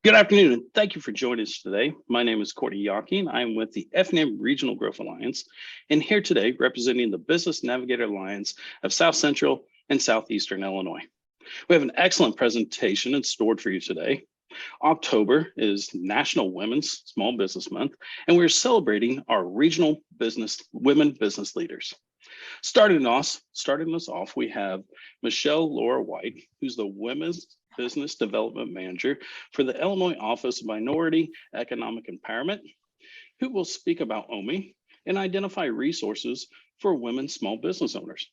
Good afternoon, and thank you for joining us today. My name is Courtney Yockey, and I'm with the FNM Regional Growth Alliance, and here today representing the Business Navigator Alliance of South Central and Southeastern Illinois. We have an excellent presentation in stored for you today. October is National Women's Small Business Month, and we're celebrating our regional women business leaders. Starting us off, we have Lura White, who's the Women's Business Development Manager for the Illinois Office of Minority Economic Empowerment, who will speak about OMI and identify resources for women small business owners.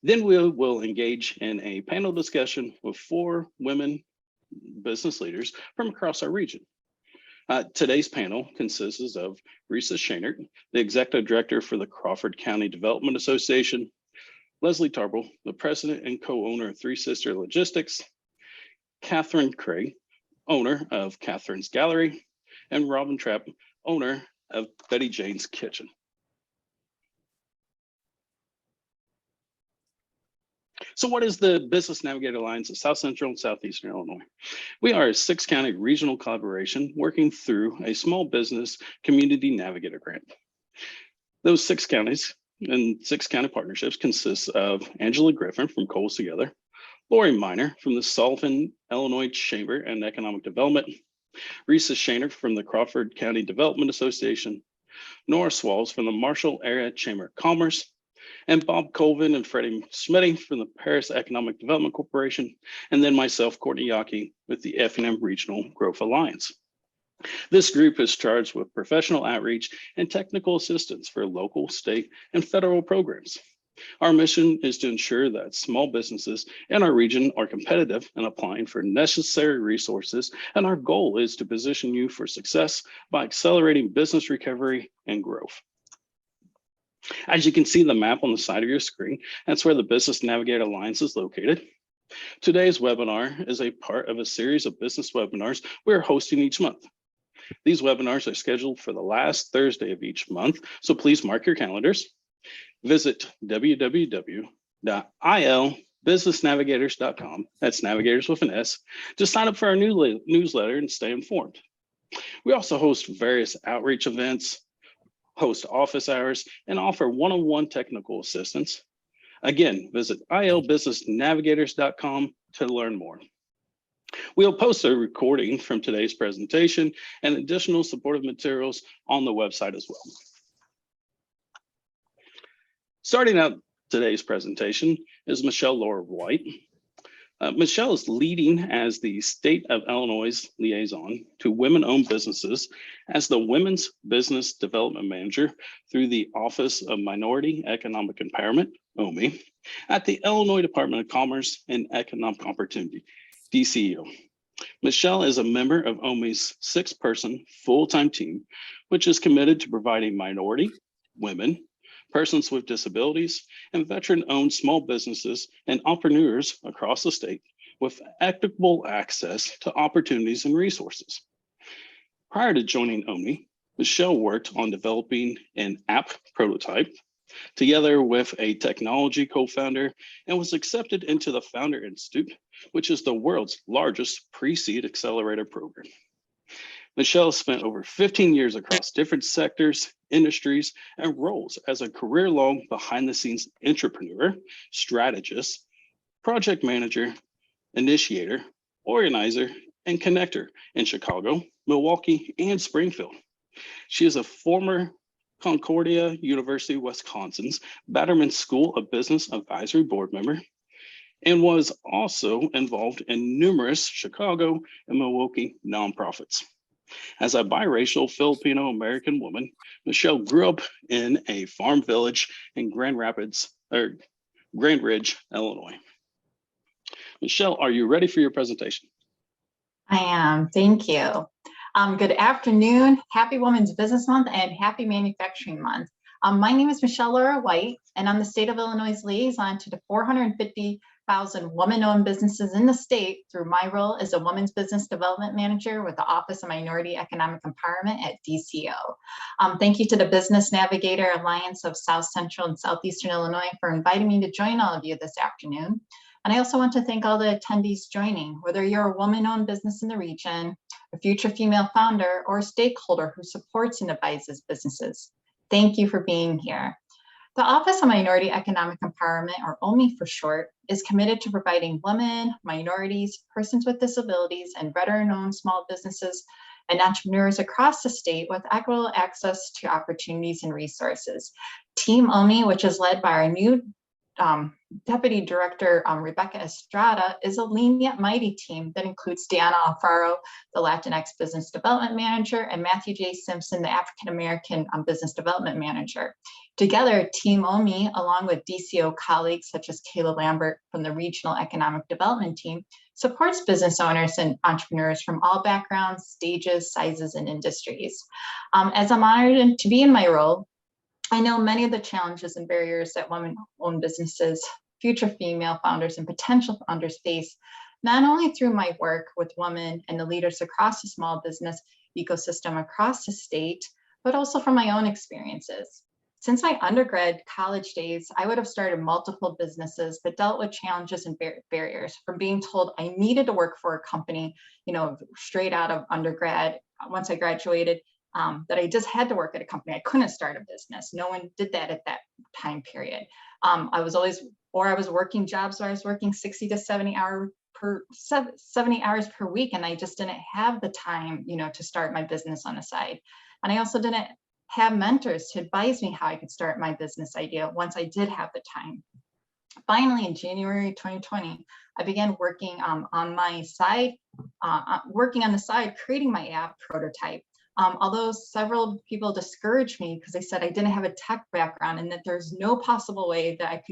Then we will engage in a panel discussion with 4 women business leaders from across our region. Today's panel consists of Risa Shainert, the Executive Director for the Crawford County Development Association, Leslie Tarble, the President and co-owner of Three Sister Logistics, Catherine Craig, owner of Catherine's Gallery, and Robin Trapp, owner of Betty Jane's Kitchen. So what is the Business Navigator Alliance of South Central and Southeastern Illinois? We are a 6-county regional collaboration working through a small business community navigator grant. Those 6 counties and 6 county partnerships consist of Angela Griffin from Coals Together, Lori Miner from the Sullivan, Illinois Chamber and Economic Development, Risa Shainer from the Crawford County Development Association, Nora Swalls from the Marshall Area Chamber of Commerce, and Bob Colvin and Freddie Smitty from the Paris Economic Development Corporation, and then myself, Courtney Yockey, with the FNM Regional Growth Alliance. This group is charged with professional outreach and technical assistance for local, state, and federal programs. Our mission is to ensure that small businesses in our region are competitive and applying for necessary resources, and our goal is to position you for success by accelerating business recovery and growth. As you can see the map on the side of your screen, that's where the Business Navigator Alliance is located. Today's webinar is a part of a series of business webinars we're hosting each month. These webinars are scheduled for the last Thursday of each month, so please mark your calendars. Visit www.ilbusinessnavigators.com, that's navigators with an S, to sign up for our new newsletter and stay informed. We also host various outreach events, host office hours, and offer one-on-one technical assistance. Again, visit ilbusinessnavigators.com to learn more. We'll post a recording from today's presentation and additional supportive materials on the website as well. Starting out today's presentation is Lura White. Michelle is leading as the State of Illinois liaison to women-owned businesses as the Women's Business Development Manager through the Office of Minority Economic Empowerment, OMI, at the Illinois Department of Commerce and Economic Opportunity, DCEO. Michelle is a member of OMI's 6-person full-time team, which is committed to providing minority, women, persons with disabilities, and veteran-owned small businesses and entrepreneurs across the state with equitable access to opportunities and resources. Prior to joining OMI, Michelle worked on developing an app prototype together with a technology co-founder and was accepted into the Founder Institute, which is the world's largest pre-seed accelerator program. Michelle spent over 15 years across different sectors, industries, and roles as a career-long behind-the-scenes entrepreneur, strategist, project manager, initiator, organizer, and connector in Chicago, Milwaukee, and Springfield. She is a former Concordia University, Wisconsin's Batterman School of Business Advisory Board member, and was also involved in numerous Chicago and Milwaukee nonprofits. As a biracial Filipino-American woman, Michelle grew up in a farm village in Grand Ridge, Illinois. Michelle, are you ready for your presentation? I am, thank you. Good afternoon, happy Women's Business Month and happy Manufacturing Month. My name is Lura White, and I'm the State of Illinois liaison to the 450,000 women-owned businesses in the state through my role as a Women's Business Development Manager with the Office of Minority Economic Empowerment at DCO. Thank you to the Business Navigator Alliance of South Central and Southeastern Illinois for inviting me to join all of you this afternoon. And I also want to thank all the attendees joining, whether you're a woman-owned business in the region, a future female founder, or a stakeholder who supports and advises businesses. Thank you for being here. The Office of Minority Economic Empowerment, or OME for short, is committed to providing women, minorities, persons with disabilities, and veteran-owned small businesses and entrepreneurs across the state with equitable access to opportunities and resources. Team OME, which is led by our new Deputy Director Rebecca Estrada, is a lean yet mighty team that includes Diana Alfaro, the Latinx Business Development Manager, and Matthew J. Simpson, the African American Business Development Manager. Together, Team OME, along with DCO colleagues such as Kayla Lambert from the Regional Economic Development Team, supports business owners and entrepreneurs from all backgrounds, stages, sizes, and industries. As I'm honored to be in my role, I know many of the challenges and barriers that women-owned businesses, future female founders, and potential founders face, not only through my work with women and the leaders across the small business ecosystem across the state, but also from my own experiences. Since my undergrad college days, I would have started multiple businesses, but dealt with challenges and barriers, from being told I needed to work for a company, straight out of undergrad, once I graduated, that I just had to work at a company. I couldn't start a business. No one did that at that time period. I was working jobs where I was working 60 to 70 hours per week, and I just didn't have the time, to start my business on the side. And I also didn't have mentors to advise me how I could start my business idea once I did have the time. Finally, in January 2020, I began working on the side, creating my app prototype. Although several people discouraged me because they said I didn't have a tech background and that there's no possible way that I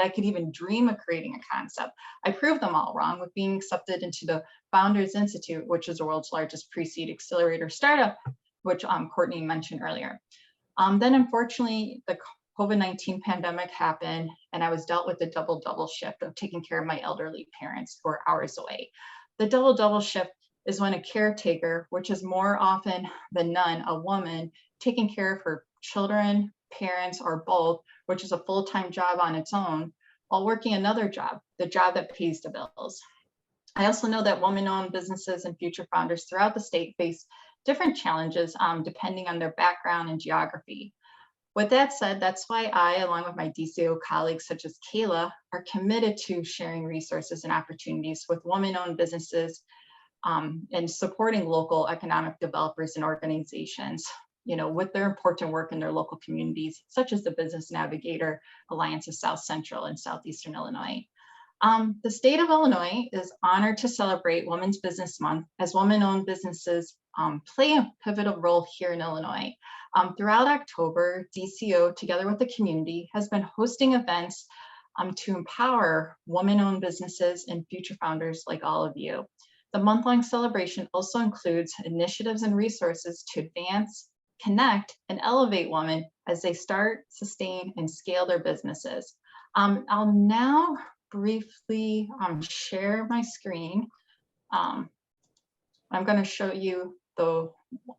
could even dream of creating a concept. I proved them all wrong with being accepted into the Founders Institute, which is the world's largest pre-seed accelerator startup, which Courtney mentioned earlier. Then unfortunately, the COVID-19 pandemic happened, and I was dealt with the double shift of taking care of my elderly parents who are hours away. The double shift is when a caretaker, which is more often than none a woman, taking care of her children, parents, or both, which is a full-time job on its own, while working another job, the job that pays the bills. I also know that women-owned businesses and future founders throughout the state face different challenges depending on their background and geography. With that said, that's why I, along with my DCO colleagues such as Kayla, are committed to sharing resources and opportunities with women-owned businesses and supporting local economic developers and organizations, with their important work in their local communities, such as the Business Navigator Alliance of Southcentral and Southeastern Illinois. The state of Illinois is honored to celebrate Women's Business Month as women-owned businesses play a pivotal role here in Illinois. Throughout October, DCO, together with the community, has been hosting events to empower women-owned businesses and future founders like all of you. The month-long celebration also includes initiatives and resources to advance, connect, and elevate women as they start, sustain, and scale their businesses. I'll now briefly share my screen. I'm going to show you the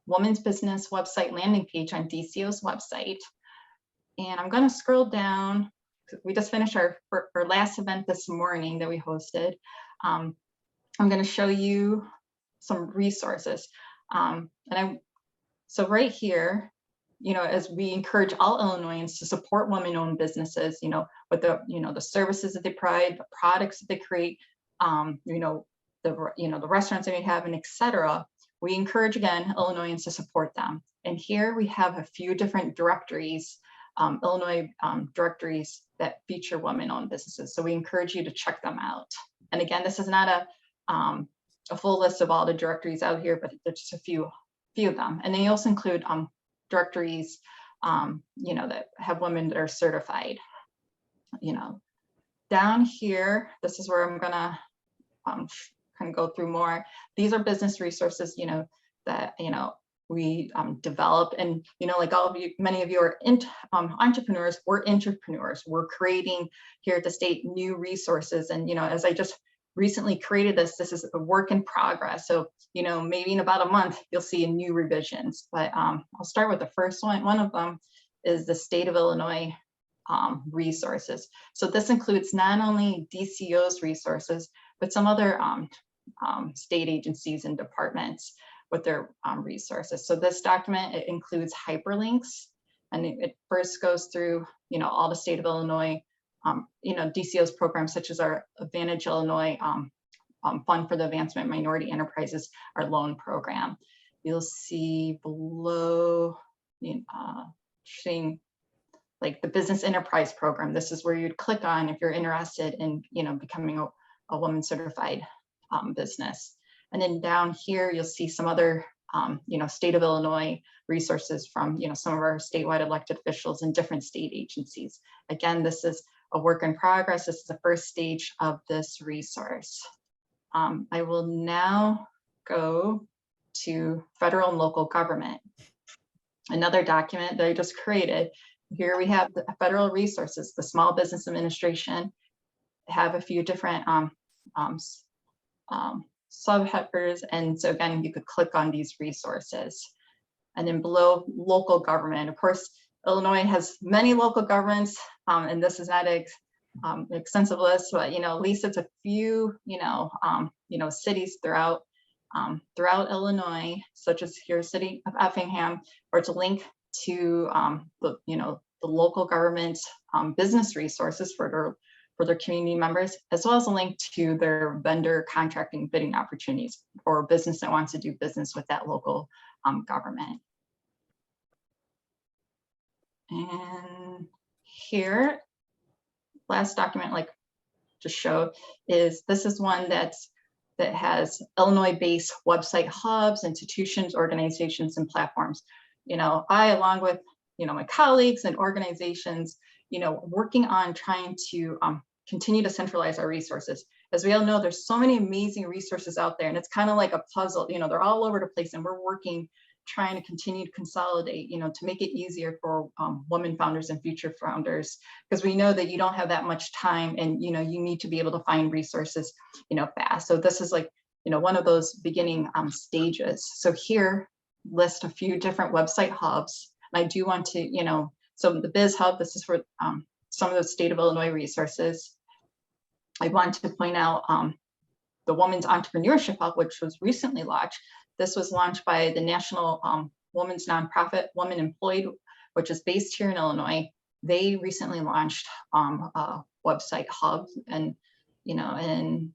Women's Business website landing page on DCO's website. And I'm going to scroll down. We just finished our last event this morning that we hosted. I'm going to show you some resources. So right here, as we encourage all Illinoisans to support women-owned businesses, with the services that they provide, the products that they create, the restaurants that we have, and et cetera, we encourage, again, Illinoisans to support them. And here we have a few different directories, Illinois directories that feature women-owned businesses. So we encourage you to check them out. And again, this is not a full list of all the directories out here, but there's just a few of them. And they also include directories, that have women that are certified. Down here, this is where I'm gonna kind of go through more. These are business resources, that we develop, and like all of you, many of you are entrepreneurs. We're entrepreneurs. We're creating here at the state new resources, and as I just recently created this is a work in progress. So, maybe in about a month, you'll see new revisions, but I'll start with the first one. One of them is the State of Illinois resources. So this includes not only DCO's resources, but some other state agencies and departments with their resources. So this document, it includes hyperlinks, and it first goes through, all the state of Illinois, DCO's programs, such as our Advantage Illinois Fund for the Advancement of Minority Enterprises, our loan program. You'll see below, seeing like the business enterprise program. This is where you'd click on if you're interested in, becoming a woman certified business. And then down here, you'll see some other, state of Illinois resources from, some of our statewide elected officials and different state agencies. Again, this is a work in progress. This is the first stage of this resource. I will now go to federal and local government. Another document that I just created. Here we have the federal resources, the Small Business Administration, have a few different subheaders. And so again, you could click on these resources. And then below local government, of course, Illinois has many local governments, and this is not an extensive list, but at least it's a few, cities throughout Illinois, such as here, city of Effingham, or it's a link to the local government business resources for their community members, as well as a link to their vendor contracting bidding opportunities for a business that wants to do business with that local government. And here, last document, like just showed, is this is one that has Illinois-based website hubs, institutions, organizations, and platforms. I, along with my colleagues and organizations, working on trying to continue to centralize our resources. As we all know, there's so many amazing resources out there, and it's kind of like a puzzle. They're all over the place, and we're working, trying to continue to consolidate, to make it easier for women founders and future founders, because we know that you don't have that much time, and you need to be able to find resources, fast. So this is like, one of those beginning stages. So here, list a few different website hubs. And I do want to, so the Biz Hub, this is for some of the state of Illinois resources. I want to point out the Women's Entrepreneurship Hub, which was recently launched. This was launched by the National Women's Nonprofit Women Employed, which is based here in Illinois. They recently launched a website hub, and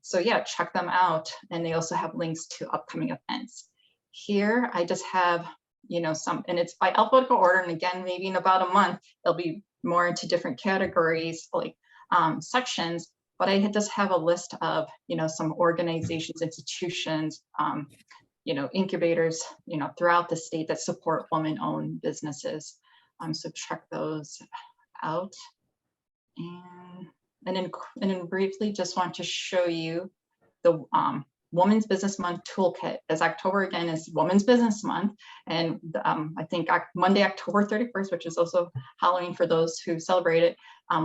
so yeah, check them out. And they also have links to upcoming events. Here, I just have some, and it's by alphabetical order. And again, maybe in about a month, it'll be more into different categories, like sections. But I just have a list of some organizations, institutions, incubators, throughout the state that support women-owned businesses. So check those out. And then briefly, just want to show you the Women's Business Month Toolkit, as October again is Women's Business Month. And I think Monday, October 31st, which is also Halloween for those who celebrate it,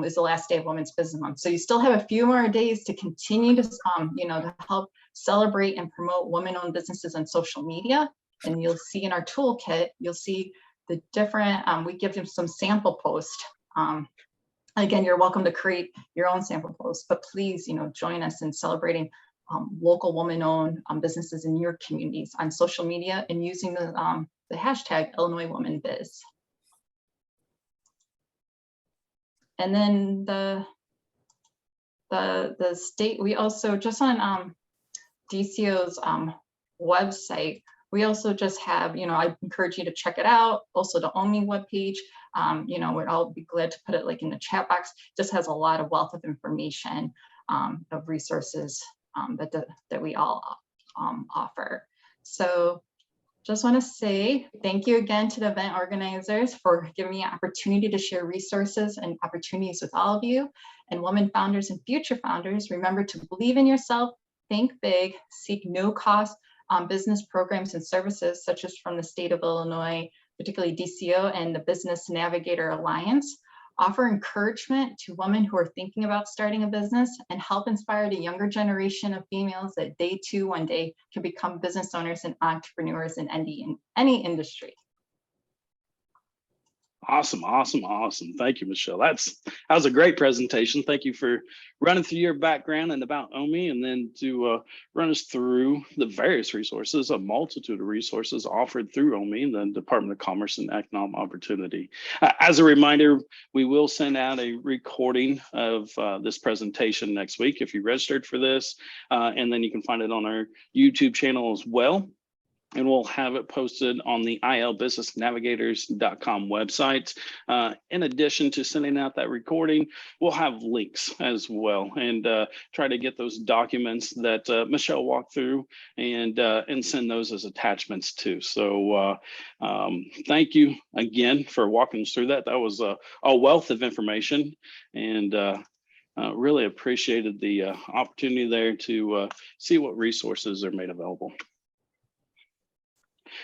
is the last day of Women's Business Month. So you still have a few more days to continue to, to help celebrate and promote women-owned businesses on social media. And you'll see in our toolkit, you'll see the different, we give them some sample posts. Again, you're welcome to create your own sample posts, but please, join us in celebrating local woman-owned businesses in your communities on social media and using the hashtag Illinois Women Biz. And then the state, we also just on DCO's website, we also just have, I encourage you to check it out. Also the OMI webpage, I'll be glad to put it like in the chat box. Just has a lot of wealth of information of resources that we all offer. So just want to say thank you again to the event organizers for giving me an opportunity to share resources and opportunities with all of you. And women founders and future founders, remember to believe in yourself, think big, seek no cost business programs and services, such as from the state of Illinois, particularly DCO and the Business Navigator Alliance. Offer encouragement to women who are thinking about starting a business, and help inspire the younger generation of females that they too one day can become business owners and entrepreneurs in any industry. Awesome, awesome, awesome. Thank you, Michelle. That was a great presentation. Thank you for running through your background and about OMI, and then to run us through the various resources, a multitude of resources offered through OMI, the Department of Commerce and Economic Opportunity. As a reminder, we will send out a recording of this presentation next week if you registered for this, and then you can find it on our YouTube channel as well. And we'll have it posted on the ilbusinessnavigators.com website. In addition to sending out that recording, we'll have links as well, and try to get those documents that Michelle walked through and send those as attachments too. So thank you again for walking us through that. That was a wealth of information, and really appreciated the opportunity there to see what resources are made available.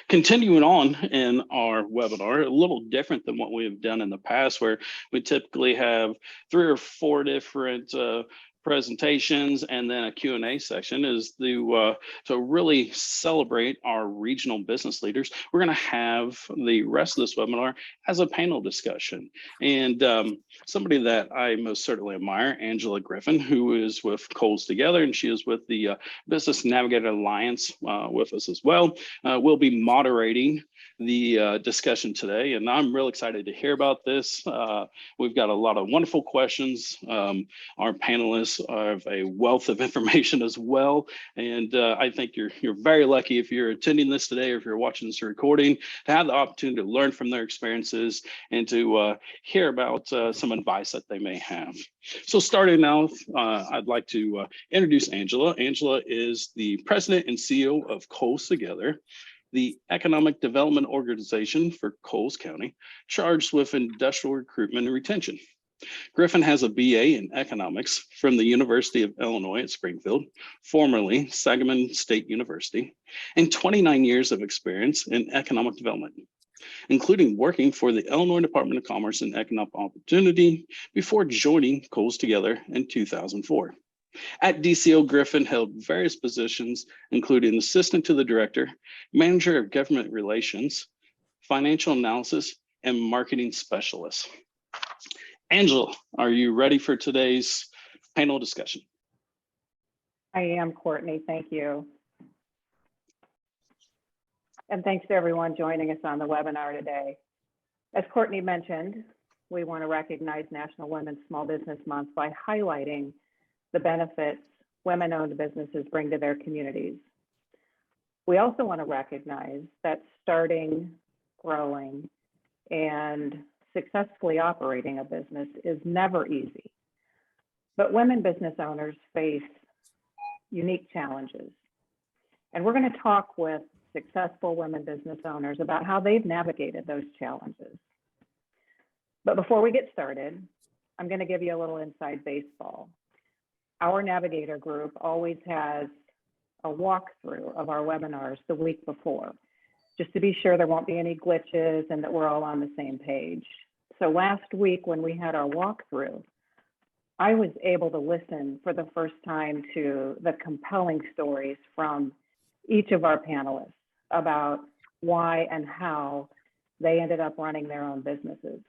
Continuing on in our webinar, a little different than what we have done in the past, where we typically have 3 or 4 different presentations and then a Q&A section, is to really celebrate our regional business leaders. We're going to have the rest of this webinar as a panel discussion. And somebody that I most certainly admire, Angela Griffin, who is with Coals Together, and she is with the Business Navigator Alliance with us as well, will be moderating the discussion today. And I'm real excited to hear about this. We've got a lot of wonderful questions. Our panelists have a wealth of information as well. And I think you're very lucky if you're attending this today, or if you're watching this recording, to have the opportunity to learn from their experiences and to hear about some advice that they may have. So starting now, I'd like to introduce Angela. Angela is the president and CEO of Coals Together, the economic development organization for Coles County, charged with industrial recruitment and retention. Griffin has a BA in economics from the University of Illinois at Springfield, formerly Sangamon State University, and 29 years of experience in economic development, including working for the Illinois Department of Commerce and Economic Opportunity before joining Coals Together in 2004. At DCO, Griffin held various positions, including assistant to the director, manager of government relations, financial analysis, and marketing specialist. Angela, are you ready for today's panel discussion? I am, Courtney. Thank you. And thanks to everyone joining us on the webinar today. As Courtney mentioned, we want to recognize National Women's Small Business Month by highlighting the benefits women-owned businesses bring to their communities. We also want to recognize that starting, growing, and successfully operating a business is never easy. But women business owners face unique challenges. And we're going to talk with successful women business owners about how they've navigated those challenges. But before we get started, I'm going to give you a little inside baseball. Our Navigator group always has a walkthrough of our webinars the week before, just to be sure there won't be any glitches and that we're all on the same page. So last week when we had our walkthrough, I was able to listen for the first time to the compelling stories from each of our panelists about why and how they ended up running their own businesses.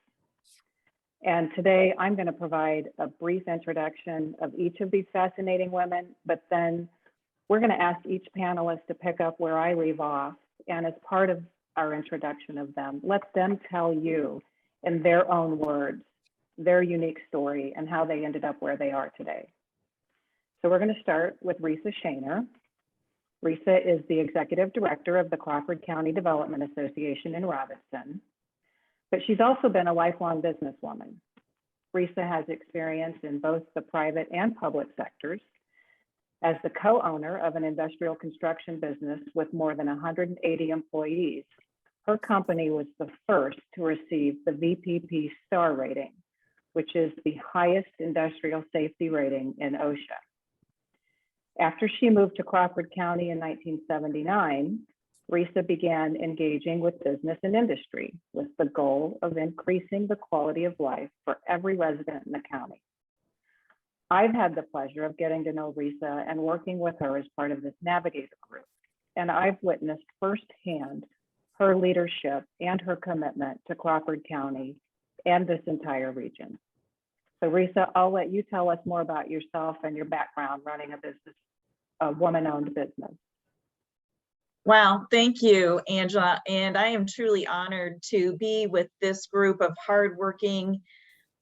And today I'm going to provide a brief introduction of each of these fascinating women, but then we're going to ask each panelist to pick up where I leave off. And as part of our introduction of them, let them tell you in their own words, their unique story and how they ended up where they are today. So we're going to start with Risa Shaner. Risa is the executive director of the Crawford County Development Association in Robinson, but she's also been a lifelong businesswoman. Risa has experience in both the private and public sectors. As the co-owner of an industrial construction business with more than 180 employees, her company was the first to receive the VPP star rating, which is the highest industrial safety rating in OSHA. After she moved to Crawford County in 1979, Risa began engaging with business and industry with the goal of increasing the quality of life for every resident in the county. I've had the pleasure of getting to know Risa and working with her as part of this Navigator group, and I've witnessed firsthand her leadership, and her commitment to Crawford County and this entire region. So Risa, I'll let you tell us more about yourself and your background running a business, a woman-owned business. Wow, thank you, Angela. And I am truly honored to be with this group of hardworking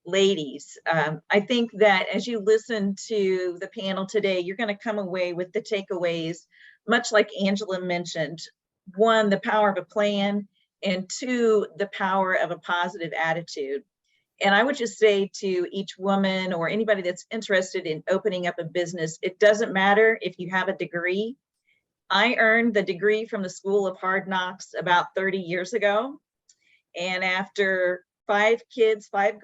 ladies. I think that as you listen to the panel today, you're going to come away with the takeaways, much like Angela mentioned. One, the power of a plan, and two, the power of a positive attitude. And I would just say to each woman or anybody that's interested in opening up a business, it doesn't matter if you have a degree. I earned the degree from the School of Hard Knocks about 30 years ago. And after 5 kids, 5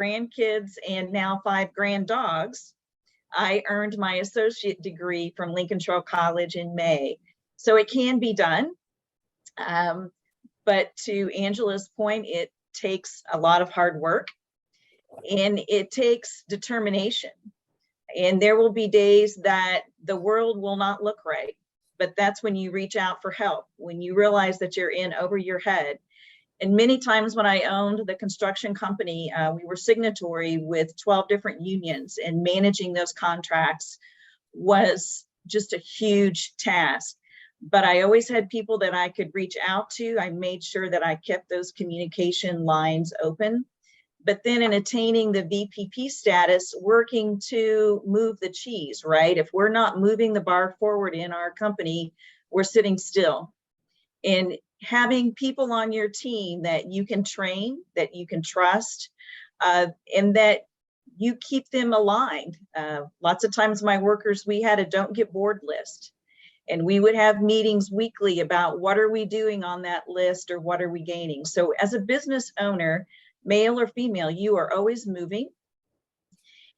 grandkids, and now 5 grand dogs, I earned my associate degree from Lincoln Trail College in May. So it can be done. But to Angela's point, it takes a lot of hard work and it takes determination. And there will be days that the world will not look right, but that's when you reach out for help, when you realize that you're in over your head. And many times when I owned the construction company, we were signatory with 12 different unions, and managing those contracts was just a huge task. But I always had people that I could reach out to. I made sure that I kept those communication lines open. But then in attaining the VPP status, working to move the cheese, right? If we're not moving the bar forward in our company, we're sitting still. And having people on your team that you can train, that you can trust, and that you keep them aligned. Lots of times my workers, we had a don't get bored list. And we would have meetings weekly about what are we doing on that list or what are we gaining. So as a business owner, male or female, you are always moving,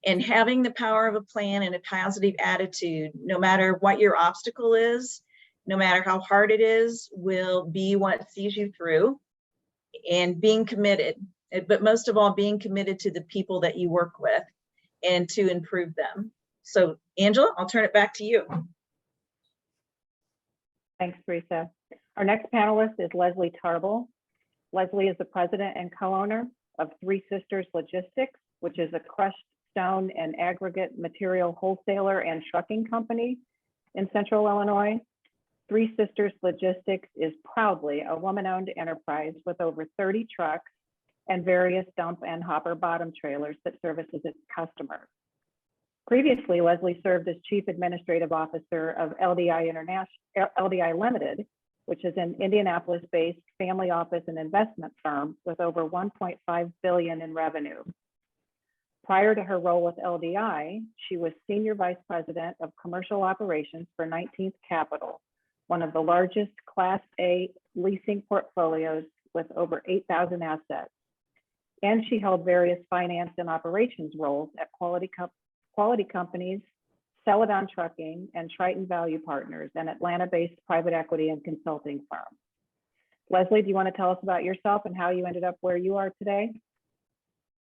and having the power of a plan and a positive attitude, no matter what your obstacle is, no matter how hard it is, will be what sees you through. And being committed, but most of all, being committed to the people that you work with and to improve them. So Angela, I'll turn it back to you. Thanks, Teresa. Our next panelist is Leslie Tarble. Leslie is the president and co-owner of Three Sisters Logistics, which is a crushed stone and aggregate material wholesaler and trucking company in Central Illinois. Three Sisters Logistics is proudly a woman-owned enterprise with over 30 trucks and various dump and hopper bottom trailers that services its customers. Previously, Leslie served as Chief Administrative Officer of LDI Limited, which is an Indianapolis-based family office and investment firm with over $1.5 billion in revenue. Prior to her role with LDI, she was Senior Vice President of Commercial Operations for 19th Capital, one of the largest Class A leasing portfolios with over 8,000 assets. And she held various finance and operations roles at quality companies, Celadon Trucking, and Triton Value Partners, an Atlanta-based private equity and consulting firm. Leslie, do you want to tell us about yourself and how you ended up where you are today?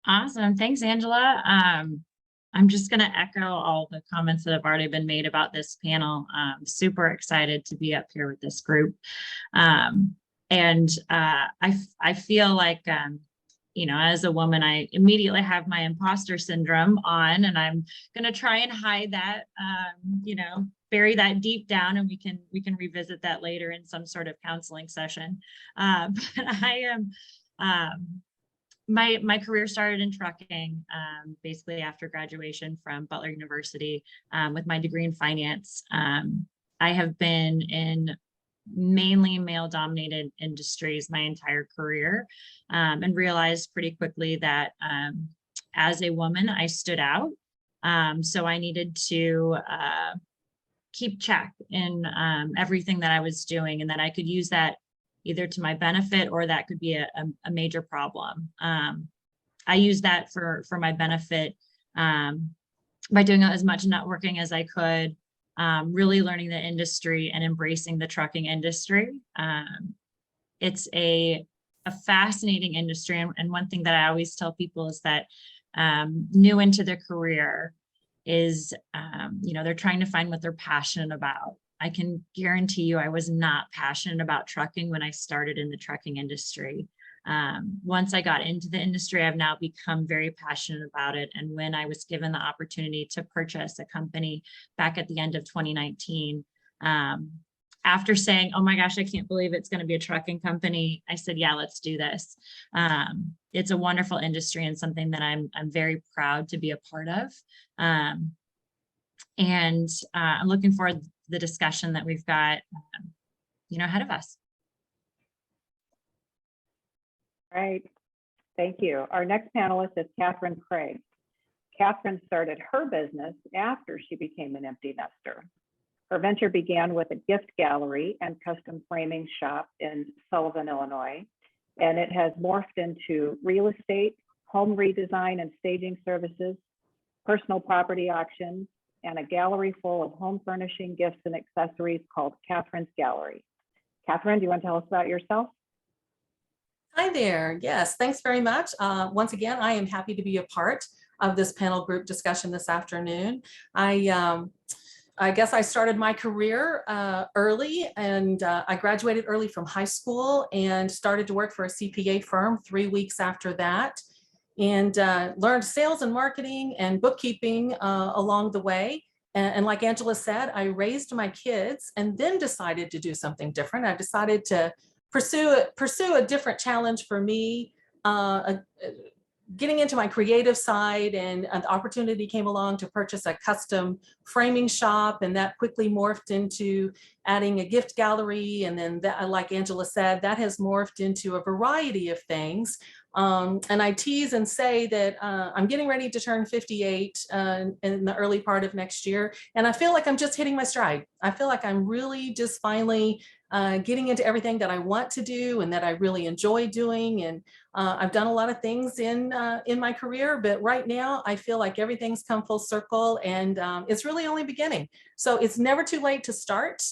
Awesome. Thanks, Angela. I'm just going to echo all the comments that have already been made about this panel. I'm super excited to be up here with this group. I feel like, you know, as a woman, I immediately have my imposter syndrome on, and I'm going to try and hide that, you know, bury that deep down, and we can revisit that later in some sort of counseling session. But I am, my career started in trucking, basically after graduation from Butler University, with my degree in finance. I have been in mainly male-dominated industries my entire career, and realized pretty quickly that as a woman, I stood out. So I needed to keep check in everything that I was doing, and that I could use that either to my benefit or that could be a major problem. I used that for my benefit by doing as much networking as I could, really learning the industry and embracing the trucking industry. It's a fascinating industry. And one thing that I always tell people is that new into their career is, you know, they're trying to find what they're passionate about. I can guarantee you I was not passionate about trucking when I started in the trucking industry. Once I got into the industry, I've now become very passionate about it. And when I was given the opportunity to purchase a company back at the end of 2019, after saying, oh my gosh, I can't believe it's going to be a trucking company, I said, yeah, let's do this. It's a wonderful industry and something that I'm very proud to be a part of. And I'm looking forward to the discussion that we've got, ahead of us. Right. Thank you. Our next panelist is Catherine Craig. Catherine started her business after she became an empty nester. Her venture began with a gift gallery and custom framing shop in Sullivan, Illinois, and it has morphed into real estate, home redesign and staging services, personal property auctions, and a gallery full of home furnishing, gifts, and accessories called Catherine's Gallery. Catherine, do you want to tell us about yourself? Hi there. Yes, thanks very much. Once again, I am happy to be a part of this panel group discussion this afternoon. I guess I started my career early, and I graduated early from high school and started to work for a CPA firm 3 weeks after that, and learned sales and marketing and bookkeeping along the way. And like Angela said, I raised my kids and then decided to do something different. I decided to pursue a different challenge for me, getting into my creative side, and an opportunity came along to purchase a custom framing shop, and that quickly morphed into adding a gift gallery. And then that, like Angela said, that has morphed into a variety of things. And I tease and say that I'm getting ready to turn 58 in the early part of next year. And I feel like I'm just hitting my stride. I feel like I'm really just finally getting into everything that I want to do and that I really enjoy doing. And I've done a lot of things in my career, but right now I feel like everything's come full circle, and it's really only beginning. So it's never too late to start.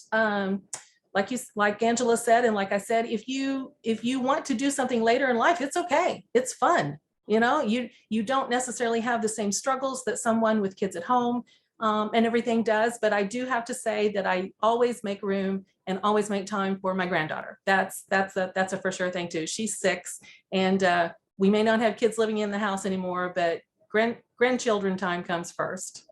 Like Angela said, and like I said, if you want to do something later in life, it's okay. It's fun. You don't necessarily have the same struggles that someone with kids at home and everything does. But I do have to say that I always make room and always make time for my granddaughter. That's a for sure thing too. She's 6, and we may not have kids living in the house anymore, but grandchildren time comes first.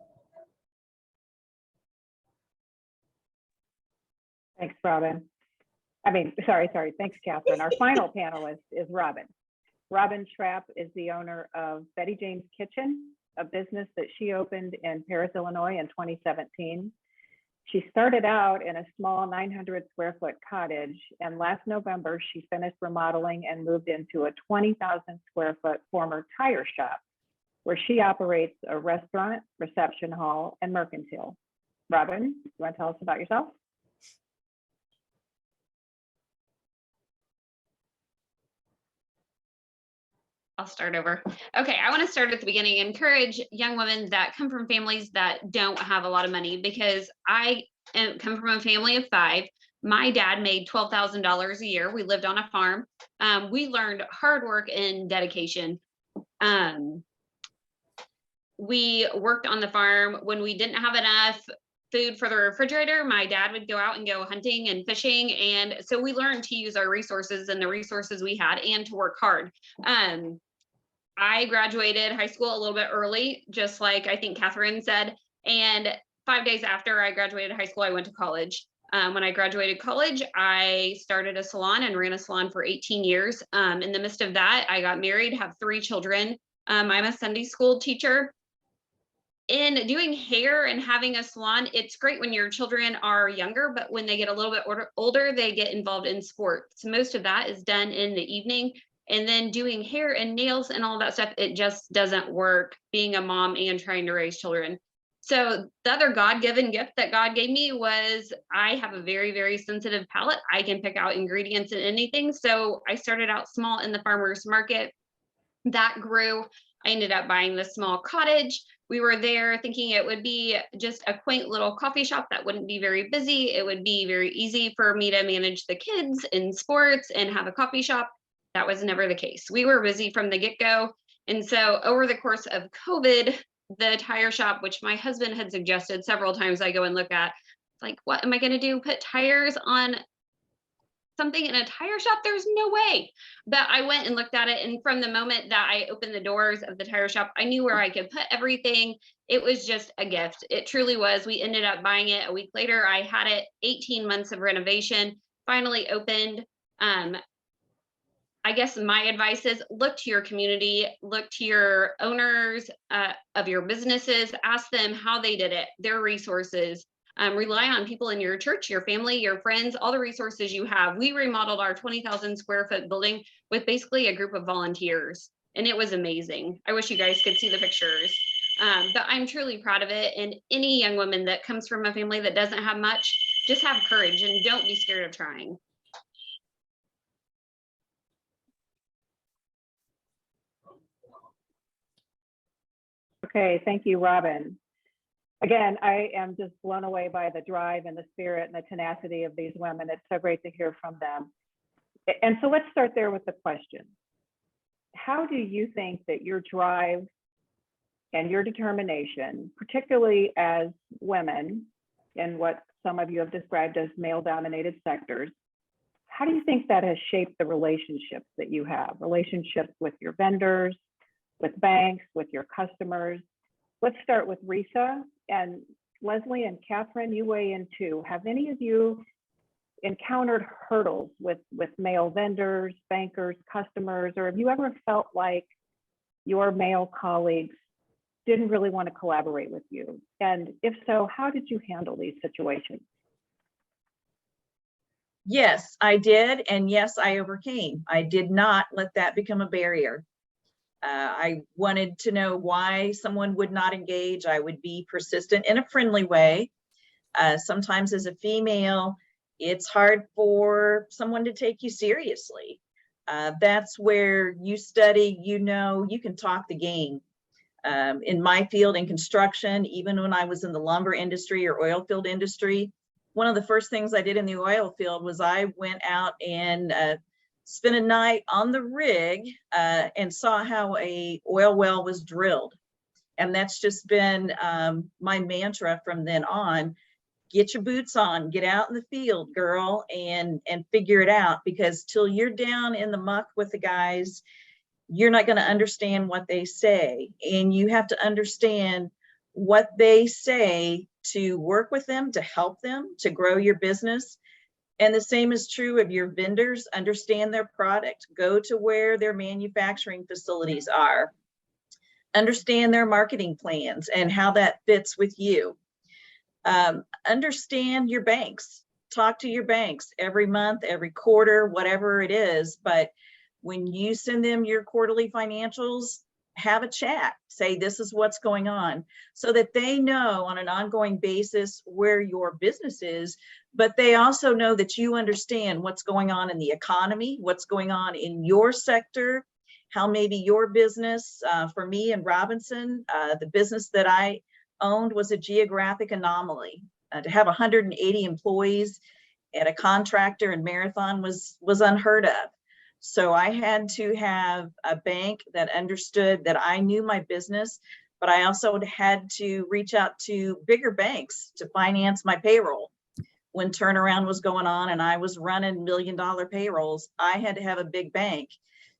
Thanks, Robin. Sorry. Thanks, Catherine. Our final panelist is Robin. Robin Trapp is the owner of Betty Jane's Kitchen, a business that she opened in Paris, Illinois in 2017. She started out in a small 900 square foot cottage, and last November she finished remodeling and moved into a 20,000 square foot former tire shop, where she operates a restaurant, reception hall, and mercantile. Robin, you want to tell us about yourself? I'll start over. Okay, I want to start at the beginning, encourage young women that come from families that don't have a lot of money, because I come from a family of 5. My dad made $12,000 a year. We lived on a farm. We learned hard work and dedication. We worked on the farm. When we didn't have enough food for the refrigerator, my dad would go out and go hunting and fishing. And so we learned to use our resources and the resources we had, and to work hard. I graduated high school a little bit early, just like I think Catherine said. And 5 days after I graduated high school, I went to college. When I graduated college, I started a salon and ran a salon for 18 years. In the midst of that, I got married, have 3 children. I'm a Sunday school teacher. In doing hair and having a salon, it's great when your children are younger, but when they get a little bit older, they get involved in sports. Most of that is done in the evening. And then doing hair and nails and all that stuff, it just doesn't work being a mom and trying to raise children. So the other God-given gift that God gave me was I have a very, very sensitive palate. I can pick out ingredients in anything. So I started out small in the farmer's market. That grew. I ended up buying this small cottage. We were there thinking it would be just a quaint little coffee shop that wouldn't be very busy. It would be very easy for me to manage the kids in sports and have a coffee shop. That was never the case. We were busy from the get-go. And so over the course of COVID, the tire shop, which my husband had suggested several times I go and look at, like, what am I going to do? Put tires on something in a tire shop? There's no way. But I went and looked at it. And from the moment that I opened the doors of the tire shop, I knew where I could put everything. It was just a gift. It truly was. We ended up buying it a week later. I had it 18 months of renovation, finally opened. I guess my advice is look to your community, look to your owners of your businesses, ask them how they did it, their resources. Rely on people in your church, your family, your friends, all the resources you have. We remodeled our 20,000 square foot building with basically a group of volunteers, and it was amazing. I wish you guys could see the pictures, but I'm truly proud of it. And any young woman that comes from a family that doesn't have much, just have courage and don't be scared of trying. Okay, thank you, Robin. Again, I am just blown away by the drive and the spirit and the tenacity of these women. It's so great to hear from them. And so let's start there with the question. How do you think that your drive and your determination, particularly as women in what some of you have described as male-dominated sectors, how do you think that has shaped the relationships that you have? Relationships with your vendors, with banks, with your customers? Let's start with Risa, and Leslie and Catherine, you weigh in too. Have any of you encountered hurdles with male vendors, bankers, customers, or have you ever felt like your male colleagues didn't really want to collaborate with you? And if so, how did you handle these situations? Yes, I did. And yes, I overcame. I did not let that become a barrier. I wanted to know why someone would not engage. I would be persistent in a friendly way. Sometimes as a female, it's hard for someone to take you seriously. That's where you study, you know, you can talk the game. In my field in construction, even when I was in the lumber industry or oil field industry, one of the first things I did in the oil field was I went out and spent a night on the rig and saw how a oil well was drilled. And that's just been my mantra from then on. Get your boots on, get out in the field, girl, and figure it out, because till you're down in the muck with the guys, you're not going to understand what they say. And you have to understand what they say to work with them, to help them, to grow your business. And the same is true of your vendors. Understand their product. Go to where their manufacturing facilities are. Understand their marketing plans and how that fits with you. Understand your banks. Talk to your banks every month, every quarter, whatever it is. But when you send them your quarterly financials, have a chat. Say, this is what's going on, so that they know on an ongoing basis where your business is, but they also know that you understand what's going on in the economy, what's going on in your sector, how maybe your business, for me and Robinson, the business that I owned was a geographic anomaly. To have 180 employees at a contractor in Marathon was unheard of. So I had to have a bank that understood that I knew my business, but I also had to reach out to bigger banks to finance my payroll. When turnaround was going on and I was running $1 million payrolls, I had to have a big bank.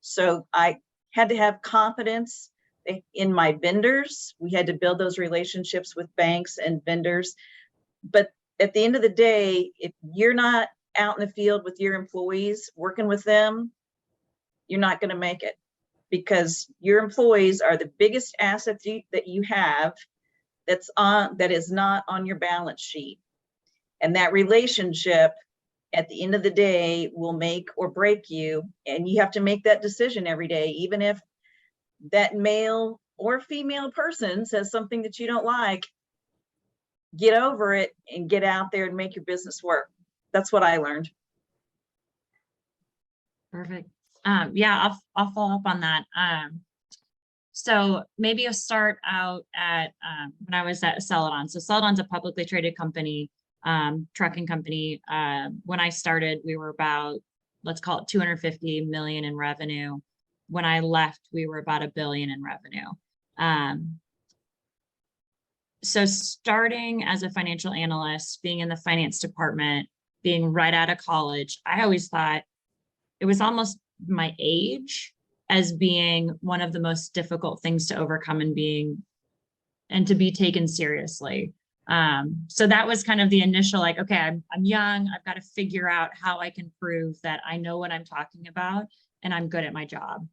So I had to have confidence in my vendors. We had to build those relationships with banks and vendors. But at the end of the day, if you're not out in the field with your employees, working with them, you're not going to make it, because your employees are the biggest asset that you have that is not on your balance sheet. And that relationship at the end of the day will make or break you. And you have to make that decision every day, even if that male or female person says something that you don't like. Get over it and get out there and make your business work. That's what I learned. Perfect. Yeah, I'll follow up on that. So maybe I'll start out at when I was at Celadon. So Celadon's a publicly traded company, trucking company. When I started, we were about, let's call it 250 million in revenue. When I left, we were about $1 billion in revenue. So starting as a financial analyst, being in the finance department, being right out of college, I always thought it was almost my age as being one of the most difficult things to overcome and to be taken seriously. So that was kind of the initial, like, okay, I'm young, I've got to figure out how I can prove that I know what I'm talking about and I'm good at my job.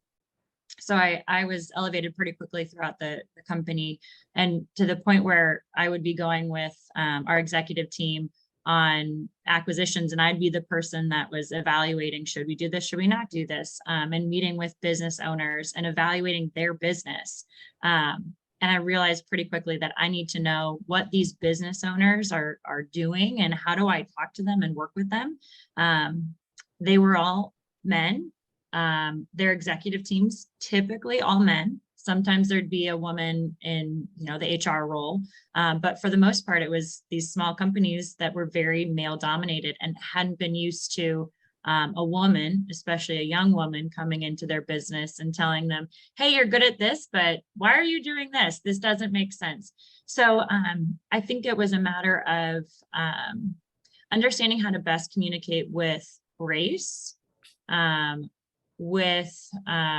So I was elevated pretty quickly throughout the company, and to the point where I would be going with our executive team on acquisitions, and I'd be the person that was evaluating, should we do this, should we not do this, and meeting with business owners and evaluating their business. And I realized pretty quickly that I need to know what these business owners are doing and how do I talk to them and work with them. They were all men. Their executive teams, typically all men. Sometimes there'd be a woman in, the HR role. But for the most part, it was these small companies that were very male dominated and hadn't been used to a woman, especially a young woman, coming into their business and telling them, hey, you're good at this, but why are you doing this? This doesn't make sense. So I think it was a matter of understanding how to best communicate with grace, with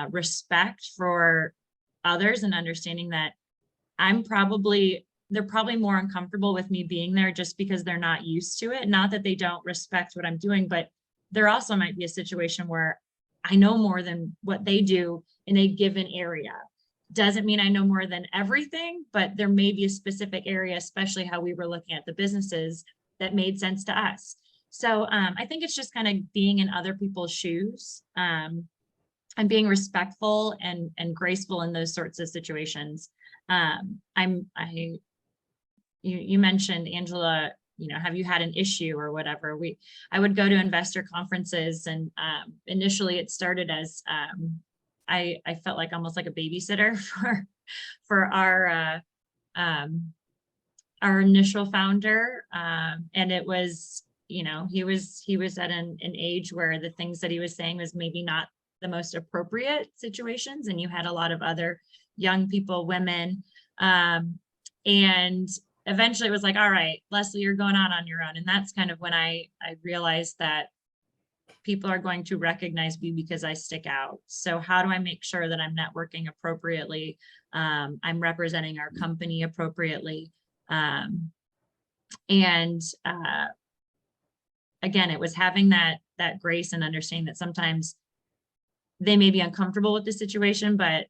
respect for others, and understanding that they're probably more uncomfortable with me being there just because they're not used to it. Not that they don't respect what I'm doing, but there also might be a situation where I know more than what they do in a given area. Doesn't mean I know more than everything, but there may be a specific area, especially how we were looking at the businesses, that made sense to us. So I think it's just kind of being in other people's shoes, and being respectful and graceful in those sorts of situations. You mentioned, Angela, have you had an issue or whatever? I would go to investor conferences, and initially it started as I felt like almost like a babysitter for our initial founder, and it was, he was at an age where the things that he was saying was maybe not the most appropriate situations, and you had a lot of other young people, women, and eventually it was like, all right, Leslie, you're going on your own. And that's kind of when I realized that people are going to recognize me because I stick out. So how do I make sure that I'm networking appropriately? I'm representing our company appropriately. And again, it was having that grace and understanding that sometimes they may be uncomfortable with the situation, but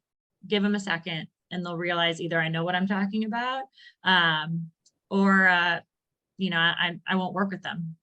give them a second and they'll realize either I know what I'm talking about, or I won't work with them.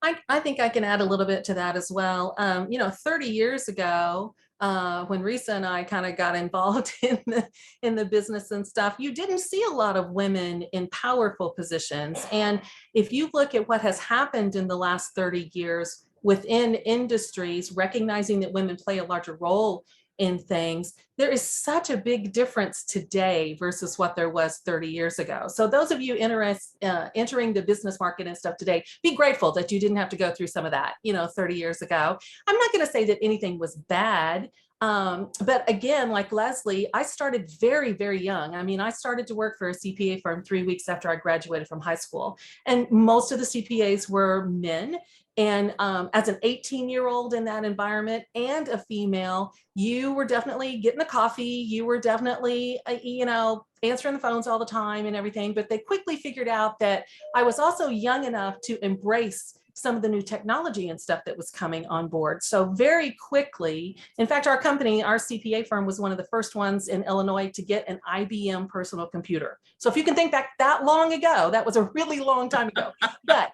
I think I can add a little bit to that as well. 30 years ago, when Risa and I kind of got involved in the business and stuff, you didn't see a lot of women in powerful positions. And if you look at what has happened in the last 30 years within industries, recognizing that women play a larger role in things, there is such a big difference today versus what there was 30 years ago. So those of you entering the business market and stuff today, be grateful that you didn't have to go through some of that, 30 years ago. I'm not going to say that anything was bad. But again, like Leslie, I started very, very young. I mean, I started to work for a CPA firm 3 weeks after I graduated from high school. And most of the CPAs were men. And as an 18-year-old in that environment and a female, you were definitely getting the coffee. You were definitely, answering the phones all the time and everything. But they quickly figured out that I was also young enough to embrace some of the new technology and stuff that was coming on board. So very quickly, in fact, our company, our CPA firm, was one of the first ones in Illinois to get an IBM personal computer. So if you can think back that long ago, that was a really long time ago. But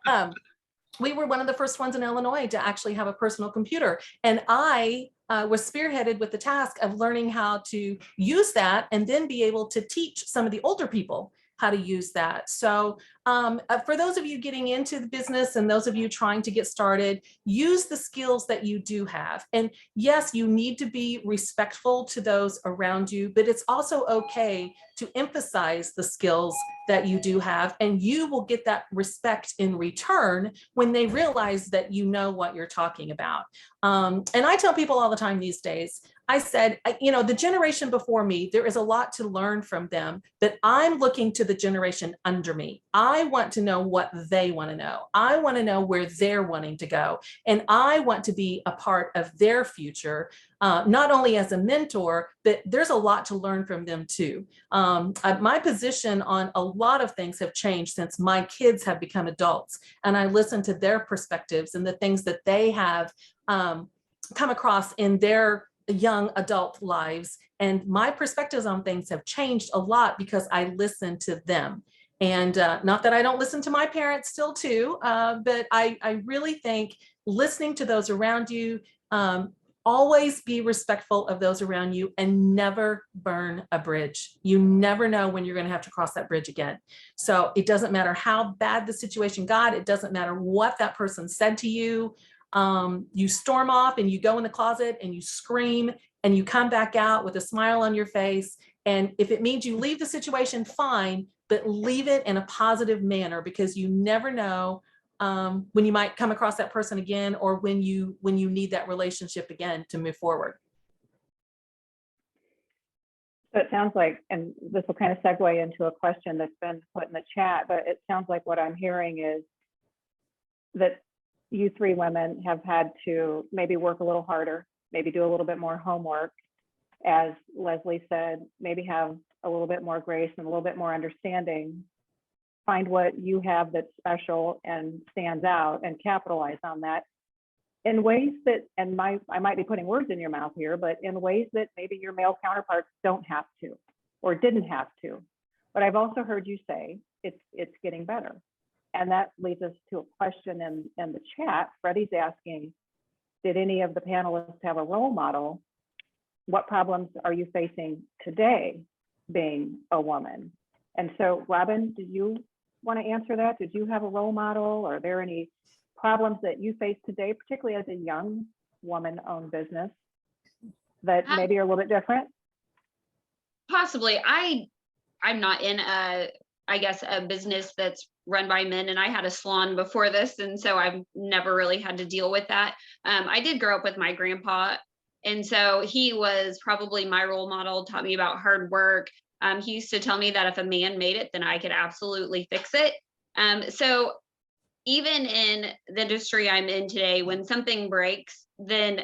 we were one of the first ones in Illinois to actually have a personal computer. And I was spearheaded with the task of learning how to use that and then be able to teach some of the older people how to use that. So For those of you getting into the business and those of you trying to get started, use the skills that you do have. And yes, you need to be respectful to those around you, but it's also okay to emphasize the skills that you do have, and you will get that respect in return when they realize that you know what you're talking about. And I tell people all the time these days, I said, you know, the generation before me, there is a lot to learn from them, but I'm looking to the generation under me. I want to know what they want to know. I want to know where they're wanting to go. And I want to be a part of their future, not only as a mentor, but there's a lot to learn from them too. My position on a lot of things have changed since my kids have become adults, and I listen to their perspectives and the things that they have come across in their young adult lives. And my perspectives on things have changed a lot because I listen to them. And not that I don't listen to my parents still too, but I really think listening to those around you, always be respectful of those around you and never burn a bridge. You never know when you're going to have to cross that bridge again. So it doesn't matter how bad the situation got. It doesn't matter what that person said to you. You storm off and you go in the closet and you scream and you come back out with a smile on your face. And if it means you leave the situation, fine, but leave it in a positive manner, because you never know when you might come across that person again, or when you need that relationship again to move forward. So it sounds like, and this will kind of segue into a question that's been put in the chat, but it sounds like what I'm hearing is that you three women have had to maybe work a little harder, maybe do a little bit more homework, as Leslie said, maybe have a little bit more grace and a little bit more understanding, find what you have that's special and stands out and capitalize on that in ways that, and I might be putting words in your mouth here, but in ways that maybe your male counterparts don't have to or didn't have to. But I've also heard you say it's getting better. And that leads us to a question in the chat. Freddie's asking, did any of the panelists have a role model? What problems are you facing today being a woman? And so, Robin, do you want to answer that? Did you have a role model? Are there any problems that you face today, particularly as a young woman-owned business, that maybe are a little bit different? Possibly. I'm not in I guess a business that's run by men, and I had a salon before this, and so I've never really had to deal with that. I did grow up with my grandpa, and so he was probably my role model, taught me about hard work. He used to tell me that if a man made it, then I could absolutely fix it. So even in the industry I'm in today, when something breaks, then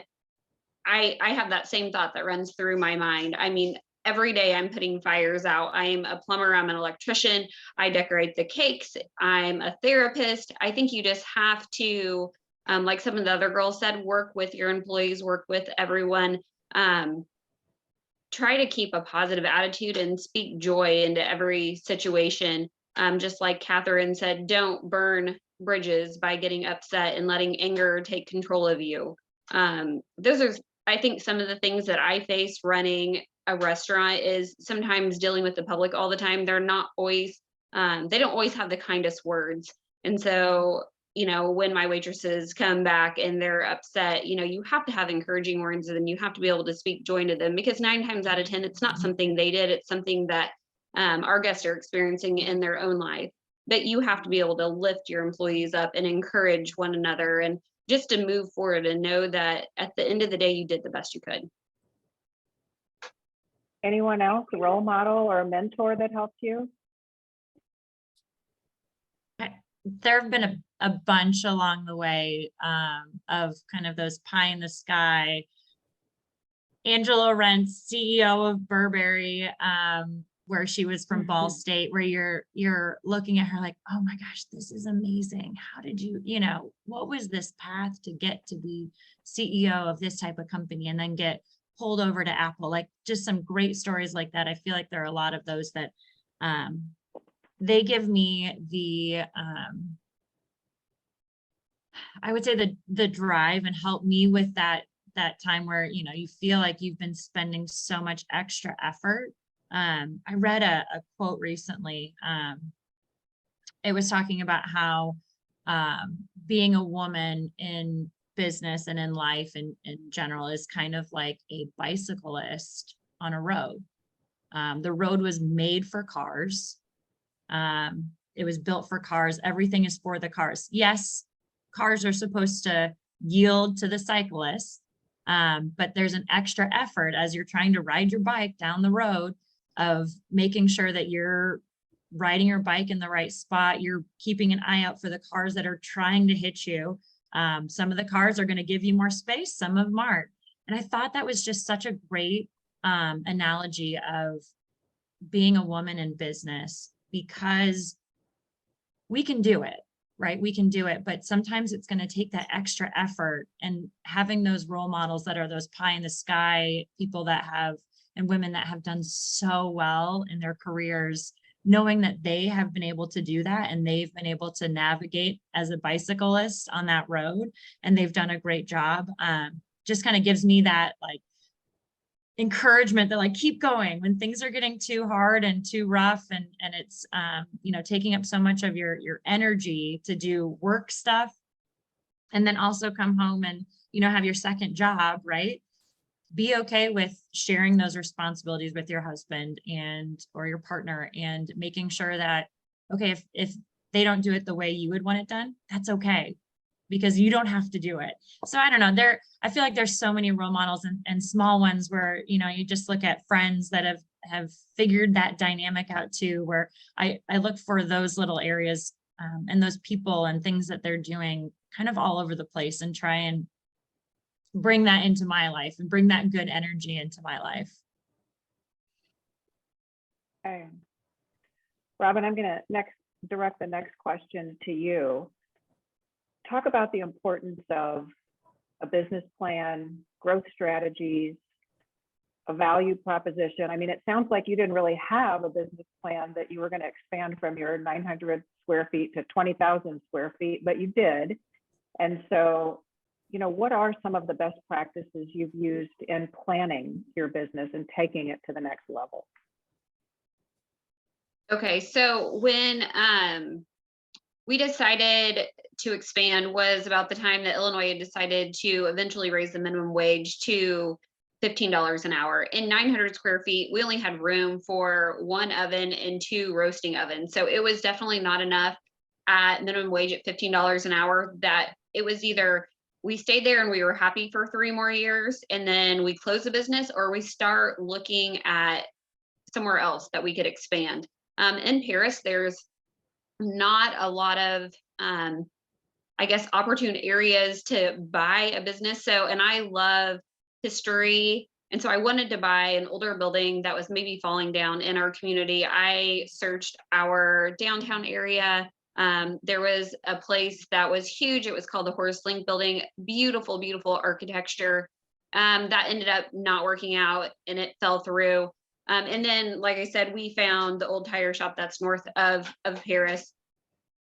I have that same thought that runs through my mind. I mean, every day I'm putting fires out. I'm a plumber, I'm an electrician, I decorate the cakes, I'm a therapist. I think you just have to, like some of the other girls said, work with your employees, work with everyone. Try to keep a positive attitude and speak joy into every situation. Just like Catherine said, don't burn bridges by getting upset and letting anger take control of you. Those are, I think, some of the things that I face running a restaurant, is sometimes dealing with the public all the time. They're not always, they don't always have the kindest words. And so, you know, when my waitresses come back and they're upset, you know, you have to have encouraging words, and you have to be able to speak joy to them, because 9 times out of 10, it's not something they did. It's something that our guests are experiencing in their own life. But you have to be able to lift your employees up and encourage one another, and just to move forward and know that at the end of the day, you did the best you could. Anyone else, a role model or a mentor that helped you? There have been a bunch along the way of kind of those pie in the sky. Angela Rentz, CEO of Burberry, where she was from Ball State, where you're looking at her like, oh my gosh, this is amazing. How did you know, what was this path to get to be CEO of this type of company and then get pulled over to Apple? Like, just some great stories like that. I feel like there are a lot of those that they give me the I would say the drive, and help me with that time where, you know, you feel like you've been spending so much extra effort. I read a quote recently it was talking about how being a woman in business and in life in general is kind of like a bicyclist on a road. The road was made for cars. It was built for cars. Everything is for the cars. Yes, cars are supposed to yield to the cyclists, but there's an extra effort as you're trying to ride your bike down the road of making sure that you're riding your bike in the right spot. You're keeping an eye out for the cars that are trying to hit you. Some of the cars are going to give you more space, some of them aren't. And I thought that was just such a great analogy of being a woman in business, because we can do it, right? We can do it, but sometimes it's going to take that extra effort, and having those role models that are those pie in the sky people that have, and women that have done so well in their careers, knowing that they have been able to do that and they've been able to navigate as a bicyclist on that road, and they've done a great job. Just kind of gives me that like encouragement that like, keep going when things are getting too hard and too rough, and it's you know, taking up so much of your energy to do work stuff, and then also come home and, you know, have your second job, right? Be okay with sharing those responsibilities with your husband and or your partner, and making sure that, okay, if they don't do it the way you would want it done, that's okay, because you don't have to do it. So I don't know, I feel like there's so many role models and small ones where, you know, you just look at friends that have figured that dynamic out too, where I look for those little areas and those people and things that they're doing kind of all over the place, and try and bring that into my life and bring that good energy into my life. Okay. Robin, I'm going to direct the next question to you. Talk about the importance of a business plan, growth strategies, a value proposition. I mean, it sounds like you didn't really have a business plan that you were going to expand from your 900 square feet to 20,000 square feet, but you did. And so, you know, what are some of the best practices you've used in planning your business and taking it to the next level? Okay, so when we decided to expand was about the time that Illinois had decided to eventually raise the minimum wage to $15 an hour. In 900 square feet, we only had room for 1 oven and 2 roasting ovens. So it was definitely not enough at minimum wage at $15 an hour, that it was either we stayed there and we were happy for 3 more years and then we close the business, or we start looking at somewhere else that we could expand. In Paris, there's not a lot of, I guess, opportune areas to buy a business. So, and I love history. And so I wanted to buy an older building that was maybe falling down in our community. I searched our downtown area. There was a place that was huge. It was called the Horace Link Building. Beautiful, beautiful architecture. That ended up not working out and it fell through. And then, like I said, we found the old tire shop that's north of Paris.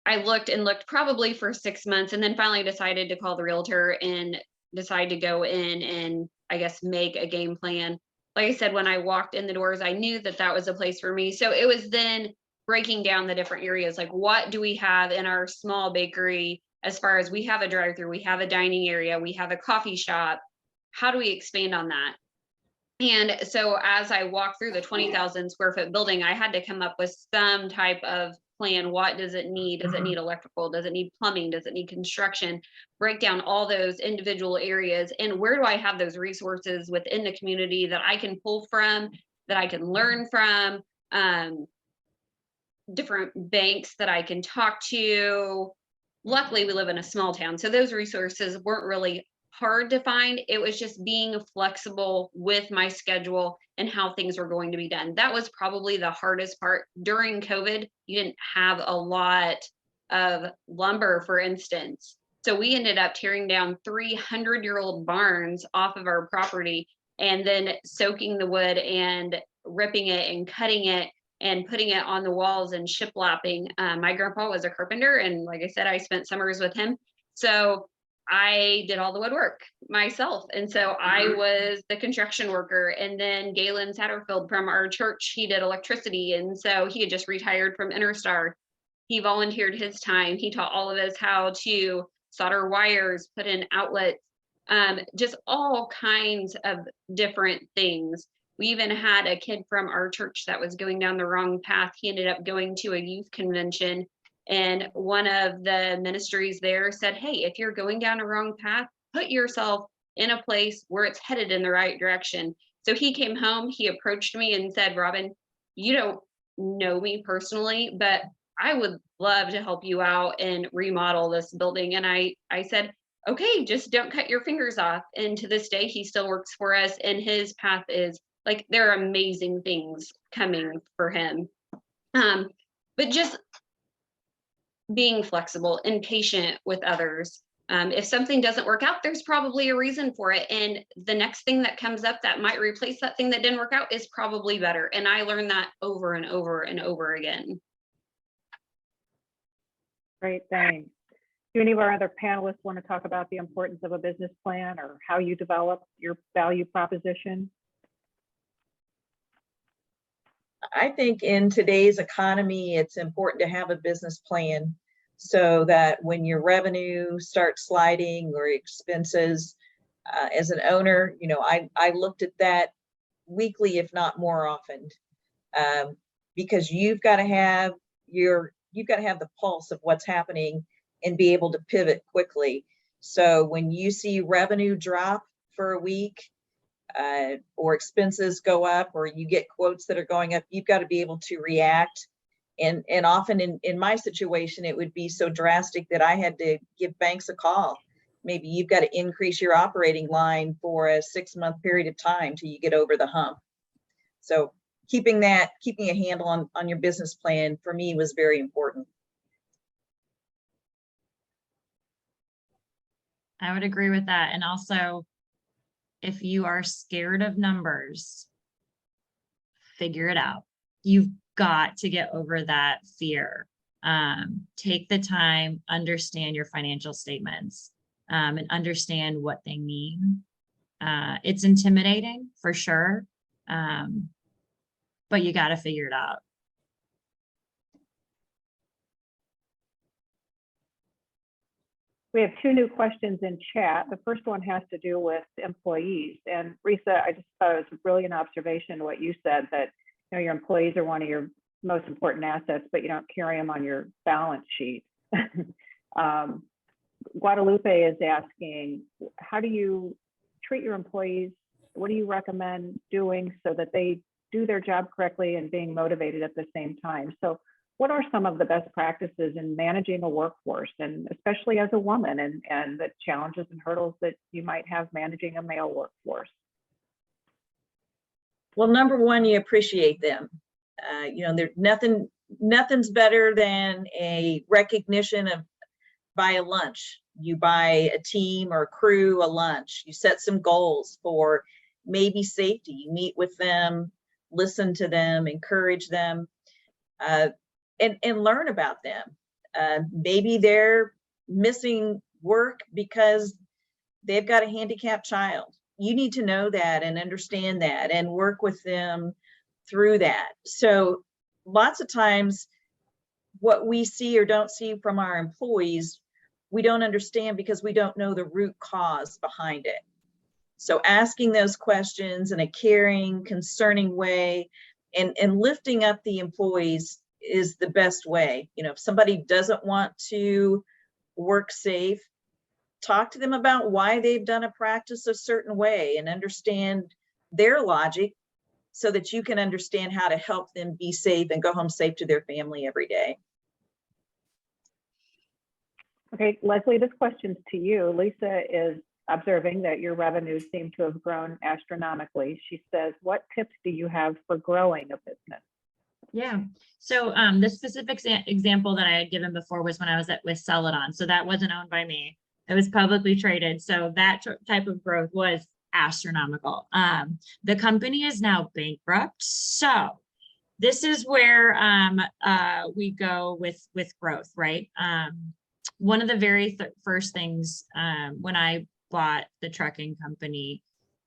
I looked and looked probably for 6 months, and then finally decided to call the realtor and decide to go in and, I guess, make a game plan. Like I said, when I walked in the doors, I knew that that was a place for me. So it was then breaking down the different areas, like what do we have in our small bakery, as far as we have a drive-through, we have a dining area, we have a coffee shop. How do we expand on that? And so as I walked through the 20,000 square foot building, I had to come up with some type of plan. What does it need? Does it need electrical? Does it need plumbing? Does it need construction? Break down all those individual areas. And where do I have those resources within the community that I can pull from, that I can learn from, different banks that I can talk to. Luckily, we live in a small town, so those resources weren't really hard to find. It was just being flexible with my schedule and how things were going to be done. That was probably the hardest part. During COVID, you didn't have a lot of lumber, for instance. So we ended up tearing down 300-year-old barns off of our property and then soaking the wood and ripping it and cutting it and putting it on the walls and shiplapping. My grandpa was a carpenter, and like I said, I spent summers with him. So I did all the woodwork myself. And so I was the construction worker. And then Galen Satterfield from our church, he did electricity. And so he had just retired from Interstar. He volunteered his time. He taught all of us how to solder wires, put in outlets, just all kinds of different things. We even had a kid from our church that was going down the wrong path. He ended up going to a youth convention, and one of the ministries there said, hey, if you're going down a wrong path, put yourself in a place where it's headed in the right direction. So he came home, he approached me and said, Robin, you don't know me personally, but I would love to help you out and remodel this building. And I said, okay, just don't cut your fingers off. And to this day, he still works for us, and his path is like, there are amazing things coming for him. But just being flexible and patient with others. If something doesn't work out, there's probably a reason for it. And the next thing that comes up that might replace that thing that didn't work out is probably better. And I learned that over and over and over again. Great, thanks. Do any of our other panelists want to talk about the importance of a business plan or how you develop your value proposition? I think in today's economy, it's important to have a business plan so that when your revenue starts sliding or expenses, as an owner, you know, I looked at that weekly, if not more often, because you've got to have the pulse of what's happening and be able to pivot quickly. So when you see revenue drop for a week, or expenses go up, or you get quotes that are going up, you've got to be able to react. And often in my situation, it would be so drastic that I had to give banks a call. Maybe you've got to increase your operating line for a 6-month period of time till you get over the hump. So keeping a handle on your business plan for me was very important. I would agree with that. And also, if you are scared of numbers, figure it out. You've got to get over that fear. Take the time, understand your financial statements, and understand what they mean. It's intimidating for sure, but you got to figure it out. We have 2 new questions in chat. The first one has to do with employees. And Risa, I just thought it was a brilliant observation what you said, that your employees are one of your most important assets, but you don't carry them on your balance sheet. Guadalupe is asking, how do you treat your employees? What do you recommend doing so that they do their job correctly and being motivated at the same time? So what are some of the best practices in managing a workforce, and especially as a woman, and the challenges and hurdles that you might have managing a male workforce? Well, number one, you appreciate them. There's nothing's better than a recognition of buy a lunch. You buy a team or a crew a lunch. You set some goals for maybe safety. You meet with them, listen to them, encourage them. And learn about them. Maybe they're missing work because they've got a handicapped child. You need to know that and understand that and work with them through that. So lots of times what we see or don't see from our employees, we don't understand because we don't know the root cause behind it. So asking those questions in a caring, concerning way, and lifting up the employees is the best way. If somebody doesn't want to work safe, talk to them about why they've done a practice a certain way and understand their logic so that you can understand how to help them be safe and go home safe to their family every day. Okay, Leslie, this question's to you. Lisa is observing that your revenues seem to have grown astronomically. She says, what tips do you have for growing a business? Yeah. So the specific example that I had given before was when I was with Celadon. So that wasn't owned by me. It was publicly traded. So that type of growth was astronomical. The company is now bankrupt. So this is where we go with growth, right? One of the very first things when I bought the trucking company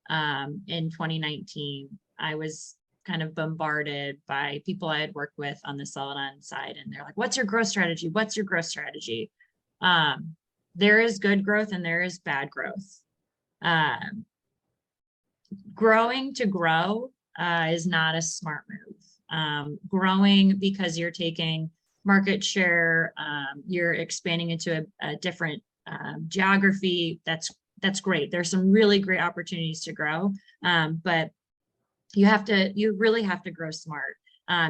in 2019, I was kind of bombarded by people I had worked with on the Celadon side, and they're like, what's your growth strategy? What's your growth strategy? There is good growth and there is bad growth. Growing to grow is not a smart move. Growing because you're taking market share, you're expanding into a different geography, that's great. There's some really great opportunities to grow, but you really have to grow smart.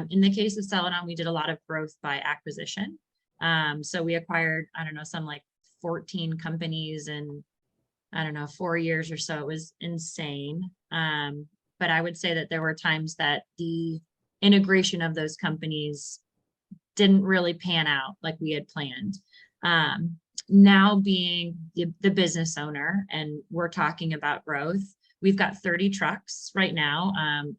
In the case of Celadon, we did a lot of growth by acquisition. So we acquired, I don't know, some like 14 companies in, I don't know, 4 years or so. It was insane. But I would say that there were times that the integration of those companies didn't really pan out like we had planned. Now being the business owner, and we're talking about growth, we've got 30 trucks right now.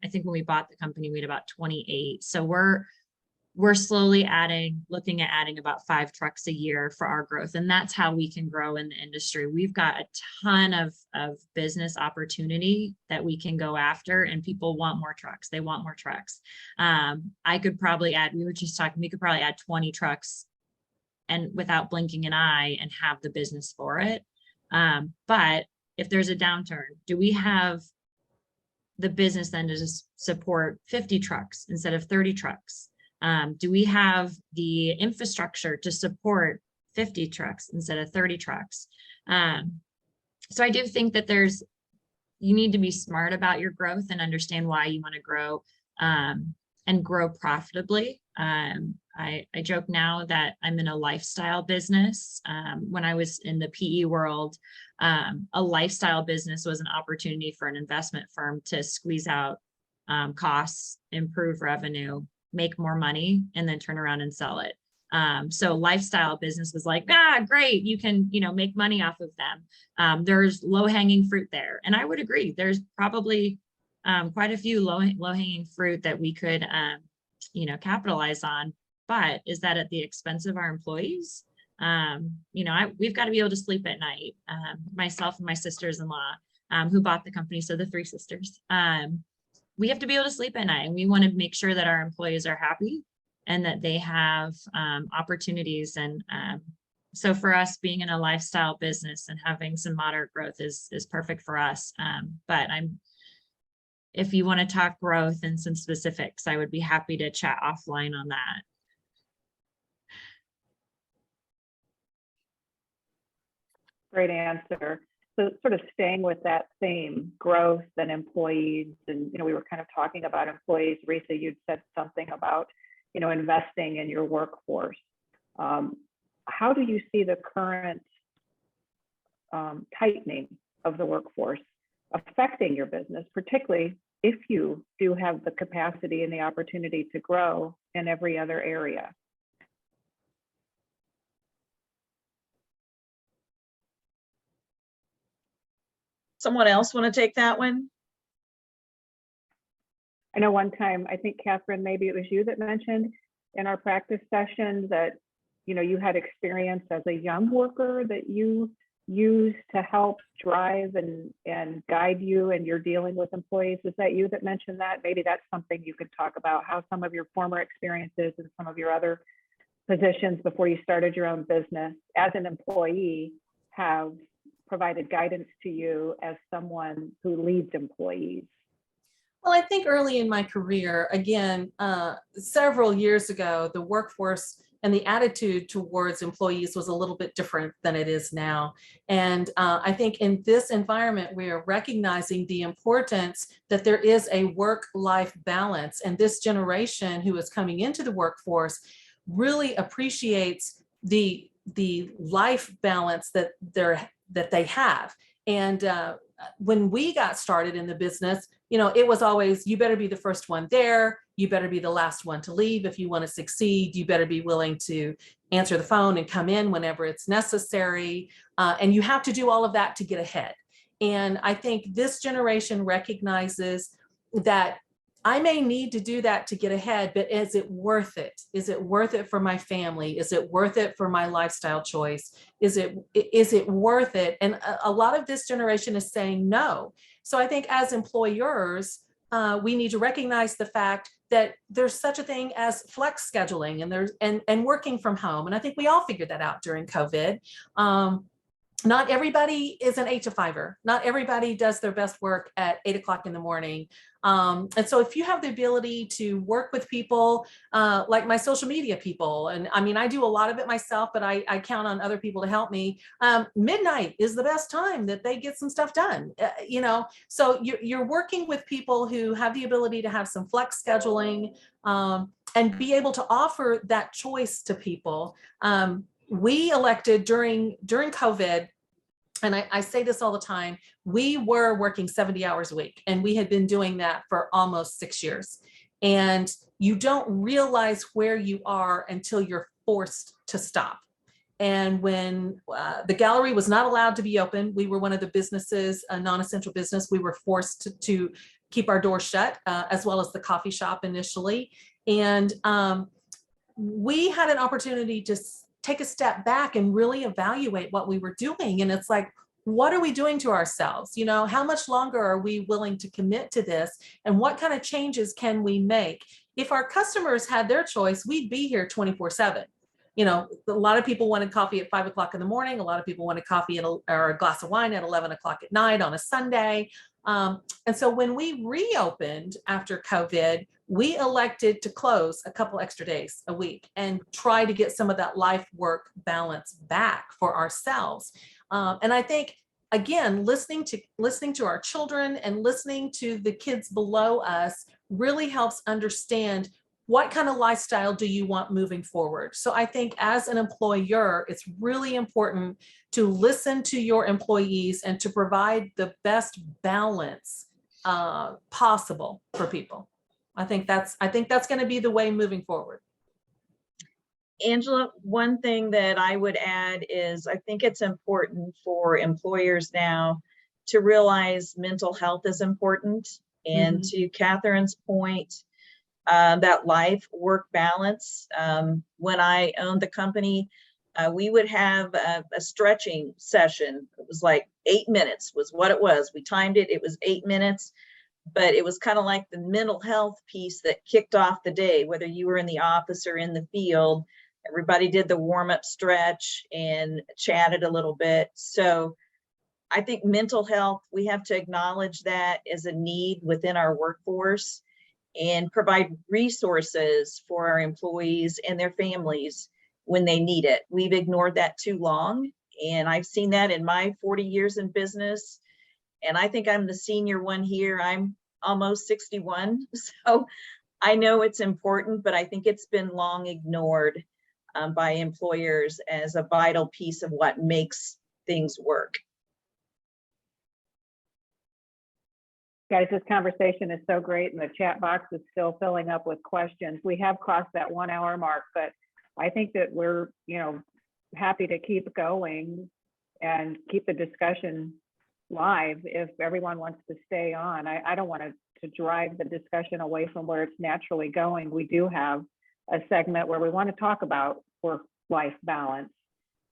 I think when we bought the company, we had about 28. So we're slowly looking at adding about 5 trucks a year for our growth. And that's how we can grow in the industry. We've got a ton of business opportunity that we can go after, and people want more trucks. They want more trucks. I could probably add, we were just talking, we could probably add 20 trucks and without blinking an eye and have the business for it. But if there's a downturn, do we have the business then to just support 50 trucks instead of 30 trucks? Do we have the infrastructure to support 50 trucks instead of 30 trucks? So I do think that you need to be smart about your growth and understand why you want to grow, and grow profitably. I joke now that I'm in a lifestyle business. When I was in the PE world, a lifestyle business was an opportunity for an investment firm to squeeze out costs, improve revenue, make more money, and then turn around and sell it. So lifestyle business was like, great, you can, make money off of them. There's low-hanging fruit there. And I would agree, there's probably quite a few low-hanging fruit that we could, capitalize on. But is that at the expense of our employees? We've got to be able to sleep at night. Myself and my sisters-in-law, who bought the company, so the 3 sisters, we have to be able to sleep at night, and we want to make sure that our employees are happy and that they have opportunities. And so for us, being in a lifestyle business and having some moderate growth is perfect for us. But if you want to talk growth and some specifics, I would be happy to chat offline on that. Great answer. So sort of staying with that theme, growth and employees, and we were kind of talking about employees. Risa, you'd said something about investing in your workforce. How do you see the current tightening of the workforce affecting your business, particularly if you do have the capacity and the opportunity to grow in every other area? Someone else want to take that one? I know one time, I think Catherine, maybe it was you that mentioned in our practice session that, you had experience as a young worker that you used to help drive and guide you, and you're dealing with employees. Is that you that mentioned that? Maybe that's something you could talk about, how some of your former experiences and some of your other positions before you started your own business as an employee have provided guidance to you as someone who leads employees. Well, I think early in my career, again, several years ago, the workforce and the attitude towards employees was a little bit different than it is now. And I think in this environment, we are recognizing the importance that there is a work-life balance. And this generation who is coming into the workforce really appreciates the life balance that they have. And when we got started in the business, it was always, you better be the first one there. You better be the last one to leave. If you want to succeed, you better be willing to answer the phone and come in whenever it's necessary. And you have to do all of that to get ahead. And I think this generation recognizes that I may need to do that to get ahead, but is it worth it? Is it worth it for my family? Is it worth it for my lifestyle choice? Is it worth it? And a lot of this generation is saying no. So I think as employers, we need to recognize the fact that there's such a thing as flex scheduling and working from home. And I think we all figured that out during COVID. Not everybody is an 8 to 5er. Not everybody does their best work at 8 o'clock in the morning. And so if you have the ability to work with people like my social media people, and I mean, I do a lot of it myself, but I count on other people to help me. Midnight is the best time that they get some stuff done, you know, so you're working with people who have the ability to have some flex scheduling and be able to offer that choice to people. We elected during COVID, and I say this all the time, we were working 70 hours a week, and we had been doing that for almost 6 years. And you don't realize where you are until you're forced to stop. And when the gallery was not allowed to be open, we were one of the businesses, a non-essential business, we were forced to keep our doors shut, as well as the coffee shop initially. And we had an opportunity to take a step back and really evaluate what we were doing. And it's like, what are we doing to ourselves? You know, how much longer are we willing to commit to this? And what kind of changes can we make? If our customers had their choice, we'd be here 24/7. You know, a lot of people wanted coffee at 5 o'clock in the morning. A lot of people wanted coffee or a glass of wine at 11 o'clock at night on a Sunday. And so when we reopened after COVID, we elected to close a couple extra days a week and try to get some of that life work balance back for ourselves. And I think, again, listening to our children and listening to the kids below us really helps understand what kind of lifestyle do you want moving forward. So I think as an employer, it's really important to listen to your employees and to provide the best balance possible for people. I think that's going to be the way moving forward. Angela, one thing that I would add is I think it's important for employers now to realize mental health is important. And to Catherine's point, that life-work balance. When I owned the company, we would have a stretching session. It was like 8 minutes was what it was. We timed it. It was 8 minutes. But it was kind of like the mental health piece that kicked off the day, whether you were in the office or in the field. Everybody did the warm-up stretch and chatted a little bit. So I think mental health, we have to acknowledge that as a need within our workforce and provide resources for our employees and their families when they need it. We've ignored that too long. And I've seen that in my 40 years in business. And I think I'm the senior one here. I'm almost 61. So I know it's important, but I think it's been long ignored by employers as a vital piece of what makes things work. Guys, this conversation is so great, and the chat box is still filling up with questions. We have crossed that 1 hour mark, but I think that we're, you know, happy to keep going and keep the discussion live if everyone wants to stay on. I don't want to drive the discussion away from where it's naturally going. We do have a segment where we want to talk about work-life balance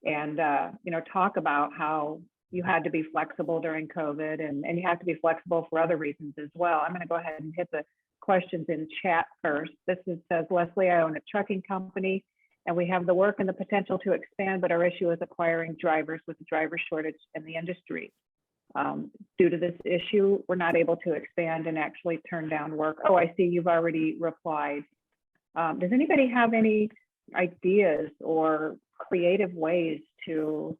and, you know, talk about how you had to be flexible during COVID and you have to be flexible for other reasons as well. I'm going to go ahead and hit the questions in chat first. This says, Leslie, I own a trucking company and we have the work and the potential to expand, but our issue is acquiring drivers with the driver shortage in the industry. Due to this issue, we're not able to expand and actually turn down work. Oh, I see you've already replied. Does anybody have any ideas or creative ways to,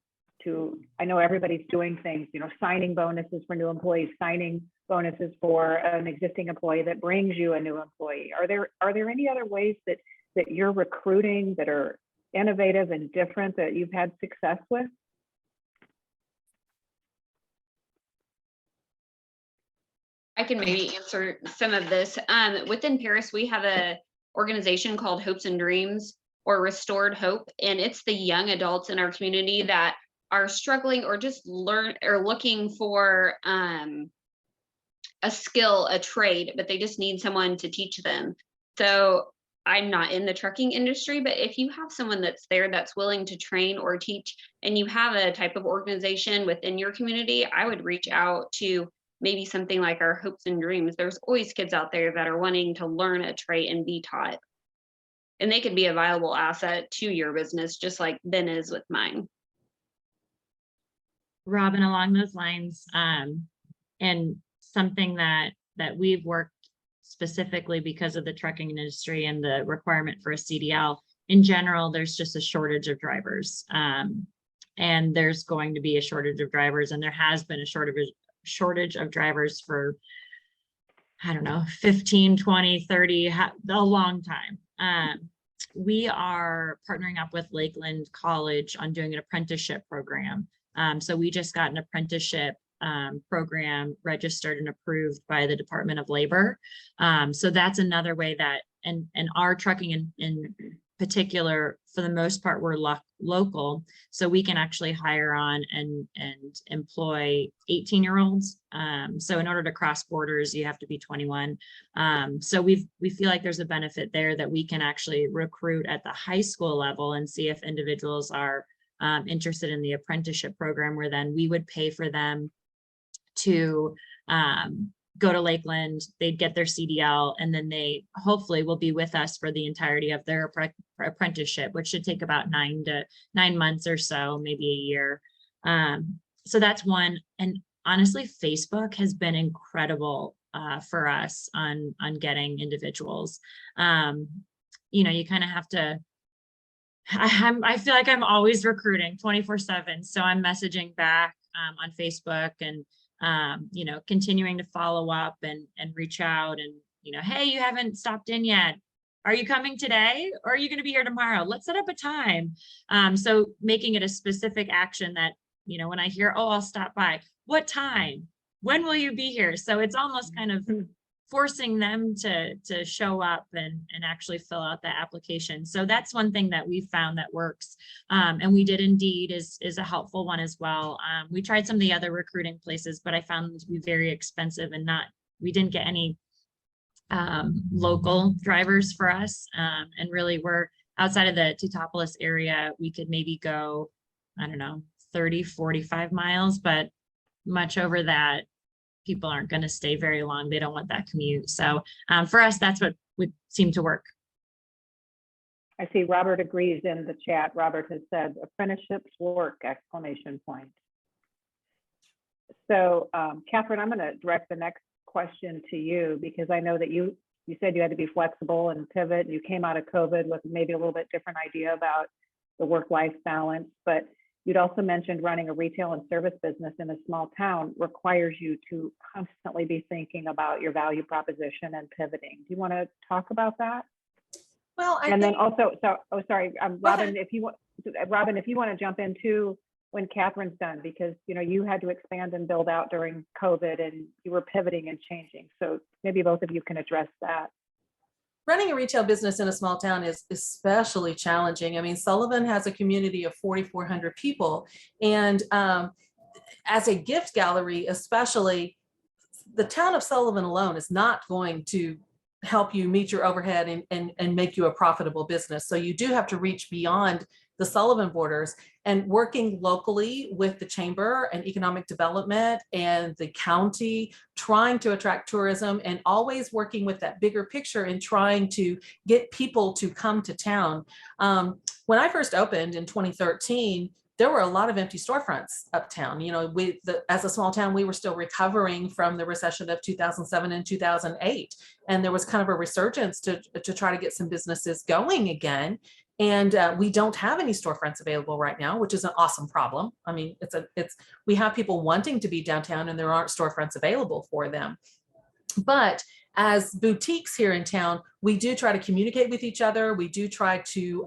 I know everybody's doing things, you know, signing bonuses for new employees, signing bonuses for an existing employee that brings you a new employee. Are there any other ways that you're recruiting that are innovative and different that you've had success with? I can maybe answer some of this. Within Paris, we have a organization called Hopes and Dreams, or Restored Hope, and it's the young adults in our community that are struggling or just looking for a skill, a trade, but they just need someone to teach them. So I'm not in the trucking industry, but if you have someone that's there that's willing to train or teach, and you have a type of organization within your community, I would reach out to maybe something like our hopes and dreams, there's always kids out there that are wanting to learn a trade and be taught. And they could be a viable asset to your business, just like Ben is with mine. Robin, along those lines, and something that we've worked specifically because of the trucking industry and the requirement for a CDL, in general, there's just a shortage of drivers. And there's going to be a shortage of drivers, and there has been a shortage of drivers for, I don't know, 15, 20, 30, a long time. We are partnering up with Lakeland College on doing an apprenticeship program. So we just got an apprenticeship program registered and approved by the Department of Labor. So that's another way that, and our trucking in particular, for the most part, we're local, so we can actually hire on and employ 18-year-olds. So in order to cross borders, you have to be 21. So we feel like there's a benefit there that we can actually recruit at the high school level and see if individuals are interested in the apprenticeship program, where then we would pay for them to go to Lakeland, they'd get their CDL, and then they hopefully will be with us for the entirety of their apprenticeship, which should take about 9 months or so, maybe a year. So that's one. And honestly, Facebook has been incredible for us on getting individuals. You know, you kind of have to, I feel like I'm always recruiting 24/7. So I'm messaging back on Facebook and you know, continuing to follow up and reach out and, you know, hey, you haven't stopped in yet. Are you coming today, or are you going to be here tomorrow? Let's set up a time. So making it a specific action that, you know, when I hear, oh, I'll stop by, what time? When will you be here? So it's almost kind of forcing them to show up and actually fill out the application. So that's one thing that we found that works. And we did Indeed is a helpful one as well. We tried some of the other recruiting places, but I found them to be very expensive and we didn't get any local drivers for us. And really we're outside of the Teutopolis area, we could maybe go, I don't know, 30, 45 miles, but much over that, people aren't going to stay very long. They don't want that commute. So for us, that's what would seem to work. I see Robert agrees in the chat. Robert has said apprenticeships work, exclamation point. So Catherine, I'm going to direct the next question to you, because I know that you said you had to be flexible and pivot. You came out of COVID with maybe a little bit different idea about the work-life balance, but you'd also mentioned running a retail and service business in a small town requires you to constantly be thinking about your value proposition and pivoting. Do you want to talk about that? Well, then also, Robin, if you want to jump in too when Catherine's done, because you know you had to expand and build out during COVID, and you were pivoting and changing. So maybe both of you can address that. Running a retail business in a small town is especially challenging. I mean, Sullivan has a community of 4,400 people. And as a gift gallery, especially, the town of Sullivan alone is not going to help you meet your overhead and make you a profitable business. So you do have to reach beyond the Sullivan borders, and working locally with the chamber and economic development and the county, trying to attract tourism and always working with that bigger picture and trying to get people to come to town. When I first opened in 2013, there were a lot of empty storefronts uptown. You know, as a small town, we were still recovering from the recession of 2007 and 2008. And there was kind of a resurgence to try to get some businesses going again. And we don't have any storefronts available right now, which is an awesome problem. I mean, we have people wanting to be downtown and there aren't storefronts available for them. But as boutiques here in town, we do try to communicate with each other. We do try to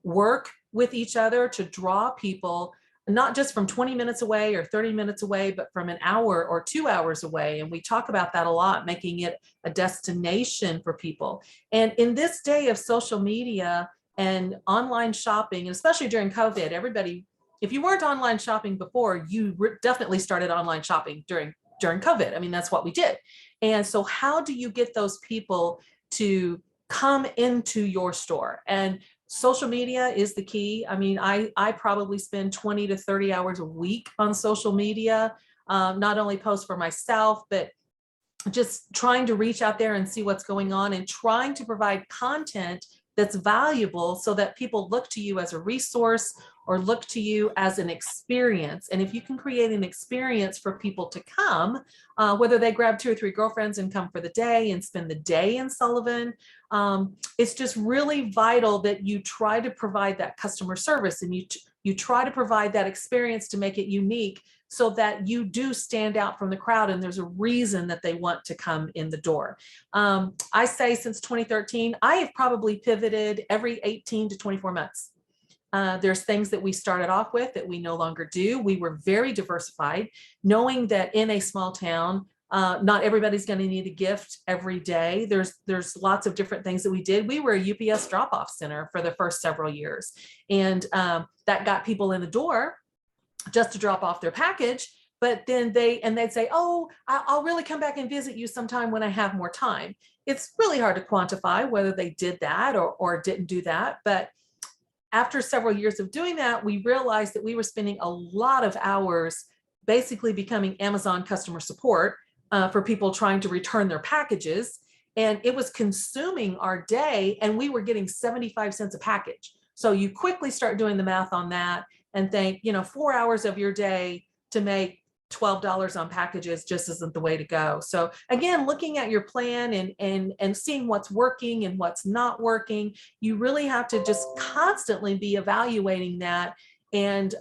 work with each other to draw people, not just from 20 minutes away or 30 minutes away, but from an hour or 2 hours away. And we talk about that a lot, making it a destination for people. And in this day of social media and online shopping, and especially during COVID, everybody, if you weren't online shopping before, you definitely started online shopping during COVID. I mean, that's what we did. And so how do you get those people to come into your store? And social media is the key. I mean, I probably spend 20 to 30 hours a week on social media. not only post for myself, but just trying to reach out there and see what's going on and trying to provide content that's valuable so that people look to you as a resource or look to you as an experience. And if you can create an experience for people to come, whether they grab 2 or 3 girlfriends and come for the day and spend the day in Sullivan, it's just really vital that you try to provide that customer service and you try to provide that experience to make it unique so that you do stand out from the crowd and there's a reason that they want to come in the door. I say since 2013, I have probably pivoted every 18 to 24 months. There's things that we started off with that we no longer do. We were very diversified, knowing that in a small town, not everybody's going to need a gift every day. There's lots of different things that we did. We were a UPS drop-off center for the first several years. And that got people in the door just to drop off their package. But then they'd say, oh, I'll really come back and visit you sometime when I have more time. It's really hard to quantify whether they did that or didn't do that. But after several years of doing that, we realized that we were spending a lot of hours basically becoming Amazon customer support for people trying to return their packages. And it was consuming our day, and we were getting 75 cents a package. So you quickly start doing the math on that and think, 4 hours of your day to make $12 on packages just isn't the way to go. So again, looking at your plan and seeing what's working and what's not working, you really have to just constantly be evaluating that. And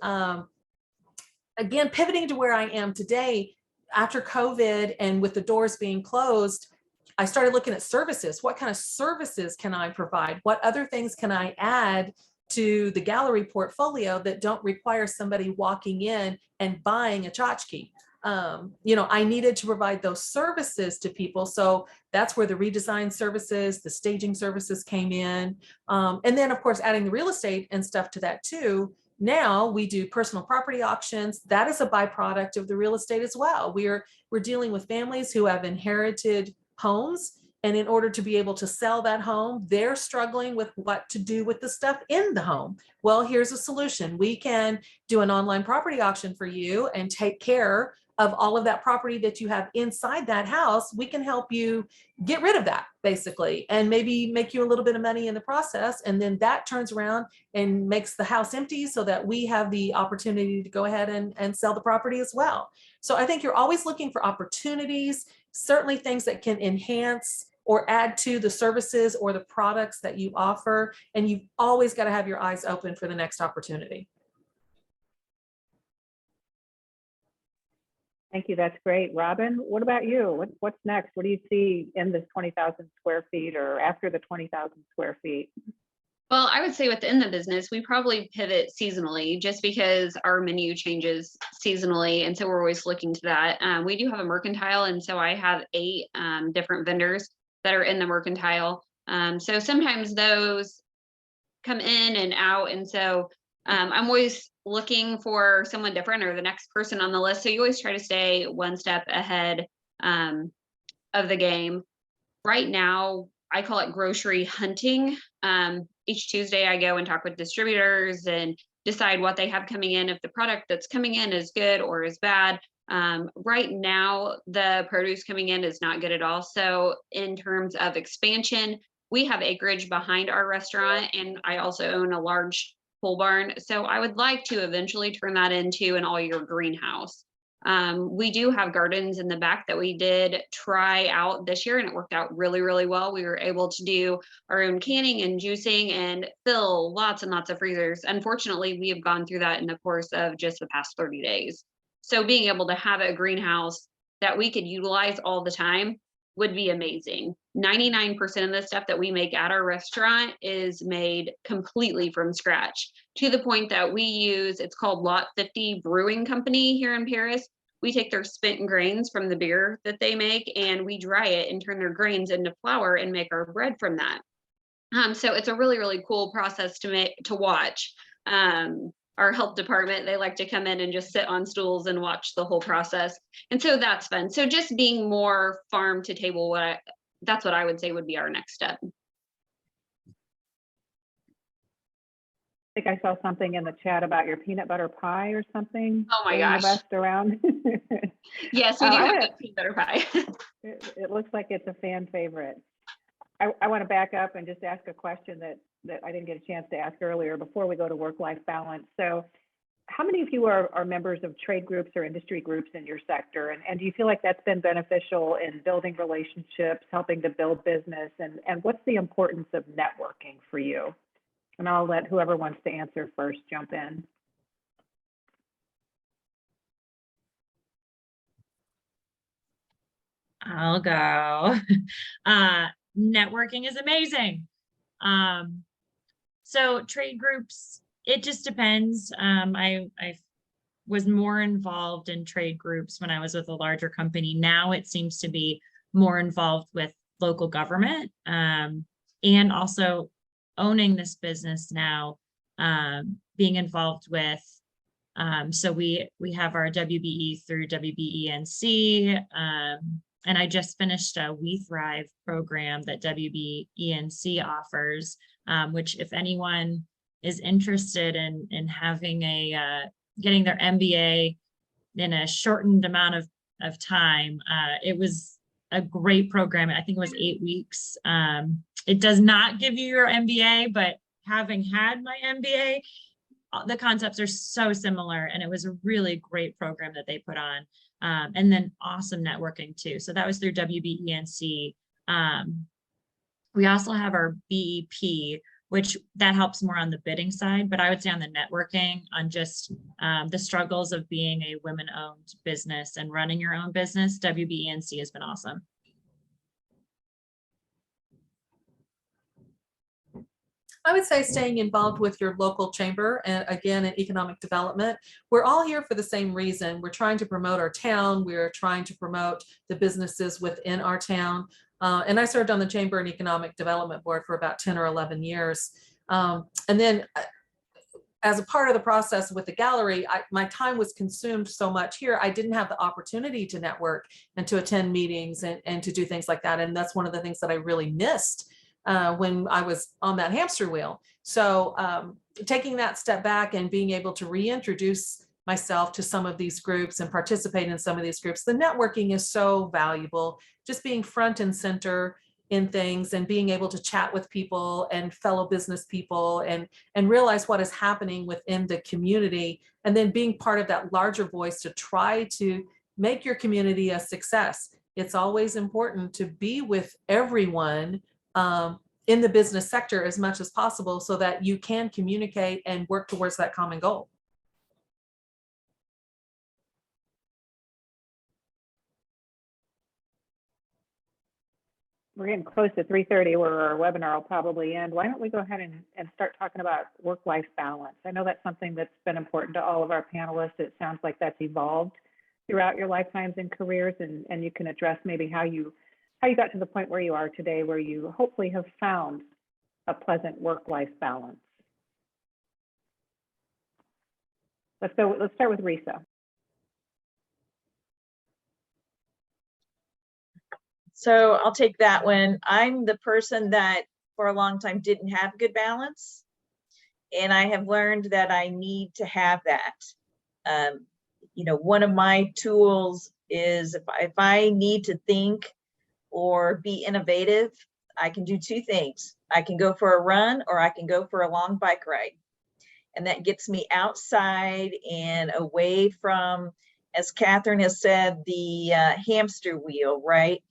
again, pivoting to where I am today, after COVID and with the doors being closed, I started looking at services. What kind of services can I provide? What other things can I add to the gallery portfolio that don't require somebody walking in and buying a tchotchke? I needed to provide those services to people. So that's where the redesign services, the staging services came in. And then of course, adding the real estate and stuff to that too. Now we do personal property auctions. That is a byproduct of the real estate as well. We're dealing with families who have inherited homes. And in order to be able to sell that home, they're struggling with what to do with the stuff in the home. Well, here's a solution. We can do an online property auction for you and take care of all of that property that you have inside that house. We can help you get rid of that basically, and maybe make you a little bit of money in the process. And then that turns around and makes the house empty so that we have the opportunity to go ahead and sell the property as well. So I think you're always looking for opportunities, certainly things that can enhance or add to the services or the products that you offer. And you've always got to have your eyes open for the next opportunity. Thank you. That's great. Robin, what about you? What's next? What do you see in this 20,000 square feet or after the 20,000 square feet? Well, I would say within the business, we probably pivot seasonally just because our menu changes seasonally. And so we're always looking to that. We do have a mercantile. And so I have 8 different vendors that are in the mercantile. So sometimes those come in and out. And so I'm always looking for someone different or the next person on the list. So you always try to stay one step ahead of the game. Right now, I call it grocery hunting. Each Tuesday I go and talk with distributors and decide what they have coming in, if the product that's coming in is good or is bad. Right now, the produce coming in is not good at all. So in terms of expansion, we have acreage behind our restaurant, and I also own a large pole barn. So I would like to eventually turn that into an all-year greenhouse. We do have gardens in the back that we did try out this year, and it worked out really, really well. We were able to do our own canning and juicing and fill lots and lots of freezers. Unfortunately, we have gone through that in the course of just the past 30 days. So being able to have a greenhouse that we could utilize all the time would be amazing. 99% of the stuff that we make at our restaurant is made completely from scratch, to the point that we use, it's called Lot 50 Brewing Company here in Paris. We take their spent grains from the beer that they make and we dry it and turn their grains into flour and make our bread from that. So it's a really, really cool process to watch. Our health department, they like to come in and just sit on stools and watch the whole process. And so that's fun. So just being more farm to table, that's what I would say would be our next step. think I saw something in the chat about your peanut butter pie or something. Oh my doing the gosh. best around. Yes, we do I have wanna- good peanut butter pie. it looks like it's a fan favorite. I want to back up and just ask a question that I didn't get a chance to ask earlier before we go to work-life balance. So how many of you are members of trade groups or industry groups in your sector? And do you feel like that's been beneficial in building relationships, helping to build business? And what's the importance of networking for you? And I'll let whoever wants to answer first jump in. I'll go. Networking is amazing. So trade groups, it just depends. I was more involved in trade groups when I was with a larger company. Now it seems to be more involved with local government, and also owning this business now, being involved with, so we have our WBE through WBENC, and I just finished a We Thrive program that WBENC offers, which if anyone is interested in having getting their MBA in a shortened amount of time, it was a great program. I think it was 8 weeks. It does not give you your MBA, but having had my MBA, the concepts are so similar, and it was a really great program that they put on. And then awesome networking too. So that was through WBENC. We also have our BEP, which that helps more on the bidding side, but I would say on the networking, on just the struggles of being a women-owned business and running your own business, WBENC has been awesome. I would say staying involved with your local chamber, and again, in economic development. We're all here for the same reason. We're trying to promote our town. We're trying to promote the businesses within our town. And I served on the Chamber and Economic Development Board for about 10 or 11 years. And then as a part of the process with the gallery, my time was consumed so much here. I didn't have the opportunity to network and to attend meetings and to do things like that. And that's one of the things that I really missed when I was on that hamster wheel. So taking that step back and being able to reintroduce myself to some of these groups and participate in some of these groups, the networking is so valuable. Just being front and center in things and being able to chat with people and fellow business people and realize what is happening within the community, and then being part of that larger voice to try to make your community a success. It's always important to be with everyone in the business sector as much as possible so that you can communicate and work towards that common goal. We're getting close to 3:30 where our webinar will probably end. Why don't we go ahead and start talking about work-life balance? I know that's something that's been important to all of our panelists. It sounds like that's evolved throughout your lifetimes and careers, and you can address maybe how you got to the point where you are today, where you hopefully have found a pleasant work-life balance. Let's start with Risa. So I'll take that one. I'm the person that for a long time didn't have good balance. And I have learned that I need to have that. You know, one of my tools is if I need to think or be innovative, I can do two things. I can go for a run or I can go for a long bike ride. And that gets me outside and away from, as Catherine has said, the hamster wheel, right?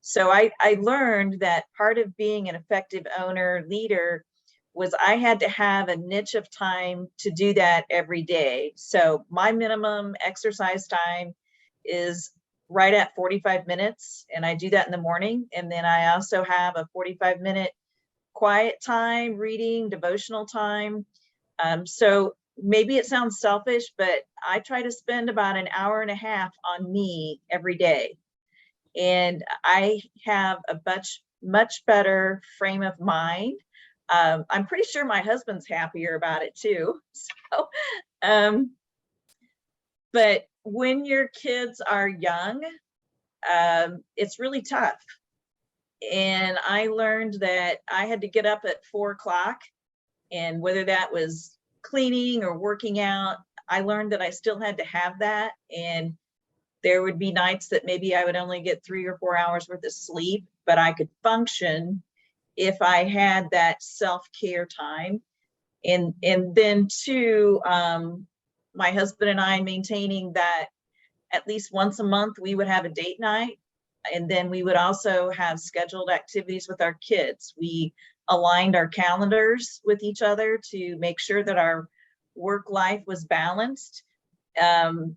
So I learned that part of being an effective owner, leader, was I had to have a niche of time to do that every day. So my minimum exercise time is right at 45 minutes, and I do that in the morning. And then I also have a 45-minute quiet time, reading, devotional time. So maybe it sounds selfish, but I try to spend about an hour and a half on me every day. And I have a much better frame of mind. I'm pretty sure my husband's happier about it too. So, but when your kids are young, it's really tough. And I learned that I had to get up at 4 o'clock, and whether that was cleaning or working out, I learned that I still had to have that. And there would be nights that maybe I would only get 3 or 4 hours worth of sleep, but I could function if I had that self-care time. And then too, my husband and I maintaining that at least once a month, we would have a date night. And then we would also have scheduled activities with our kids. We aligned our calendars with each other to make sure that our work life was balanced, and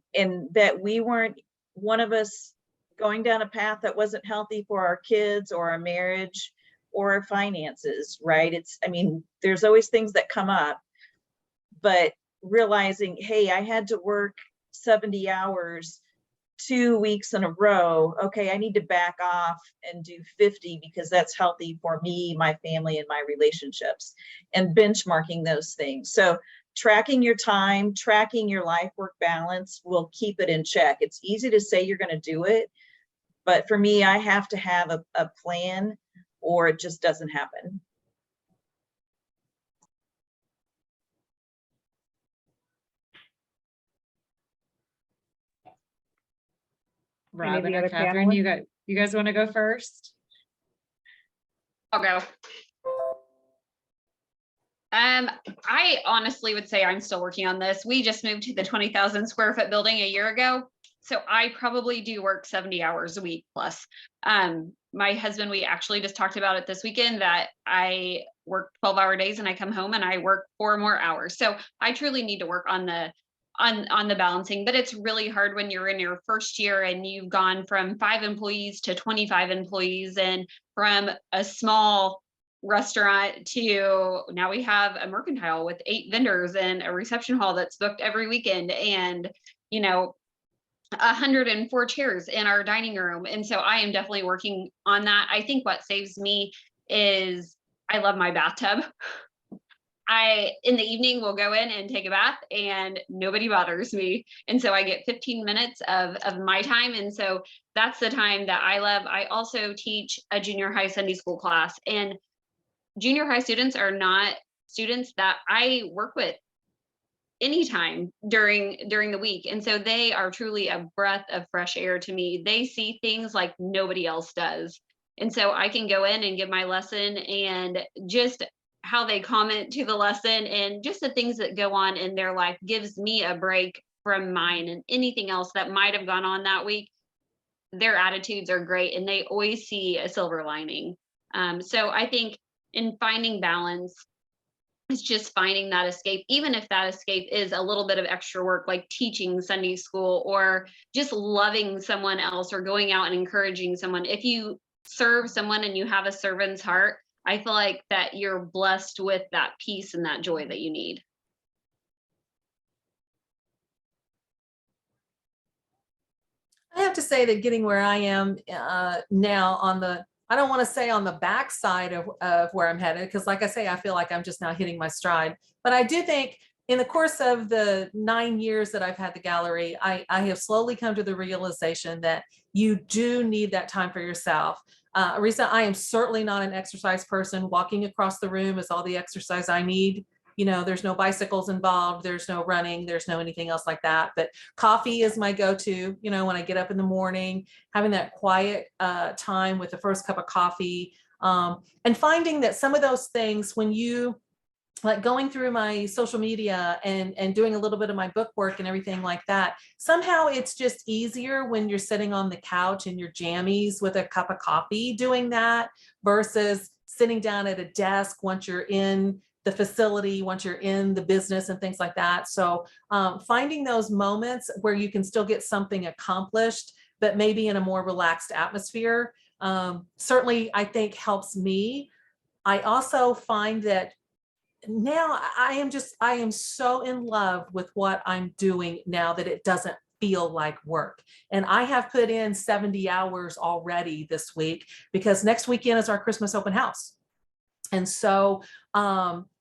that we weren't one of us going down a path that wasn't healthy for our kids or our marriage or our finances, right? I mean, there's always things that come up, but realizing, hey, I had to work 70 hours 2 weeks in a row. Okay, I need to back off and do 50 because that's healthy for me, my family, and my relationships, and benchmarking those things. So tracking your time, tracking your life work balance will keep it in check. It's easy to say you're going to do it, but for me, I have to have a plan or it just doesn't happen. Robin other or Catherine, panelists? you guys want to go first? I'll go. I honestly would say I'm still working on this. We just moved to the 20,000 square foot building a year ago. So I probably do work 70 hours a week plus. My husband, we actually just talked about it this weekend that I work 12-hour days and I come home and I work 4 more hours. So I truly need to work on the balancing, but it's really hard when you're in your first year and you've gone from 5 employees to 25 employees and from a small restaurant to now we have a mercantile with 8 vendors and a reception hall that's booked every weekend and, 104 chairs in our dining room. And so I am definitely working on that. I think what saves me is I love my bathtub. In the evening will go in and take a bath and nobody bothers me. And so I get 15 minutes of my time. And so that's the time that I love. I also teach a junior high Sunday school class, and junior high students are not students that I work with anytime during the week. And so they are truly a breath of fresh air to me. They see things like nobody else does. And so I can go in and give my lesson, and just how they comment to the lesson and just the things that go on in their life gives me a break from mine, and anything else that might have gone on that week. Their attitudes are great and they always see a silver lining. So I think in finding balance, it's just finding that escape, even if that escape is a little bit of extra work, like teaching Sunday school or just loving someone else or going out and encouraging someone. If you serve someone and you have a servant's heart, I feel like that you're blessed with that peace and that joy that you need. I have to say that getting where I am now on the, I don't want to say on the backside of where I'm headed, because like I say, I feel like I'm just now hitting my stride. But I do think in the course of the 9 years that I've had the gallery, I have slowly come to the realization that you do need that time for yourself. Risa, I am certainly not an exercise person. Walking across the room is all the exercise I need. There's no bicycles involved. There's no running. There's no anything else like that. But coffee is my go-to, when I get up in the morning, having that quiet time with the first cup of coffee, and finding that some of those things, when you like going through my social media and doing a little bit of my book work and everything like that, somehow it's just easier when you're sitting on the couch in your jammies with a cup of coffee doing that versus sitting down at a desk once you're in the facility, once you're in the business and things like that. So finding those moments where you can still get something accomplished, but maybe in a more relaxed atmosphere, certainly I think helps me. I also find that now I am so in love with what I'm doing now that it doesn't feel like work. And I have put in 70 hours already this week because next weekend is our Christmas open house. And so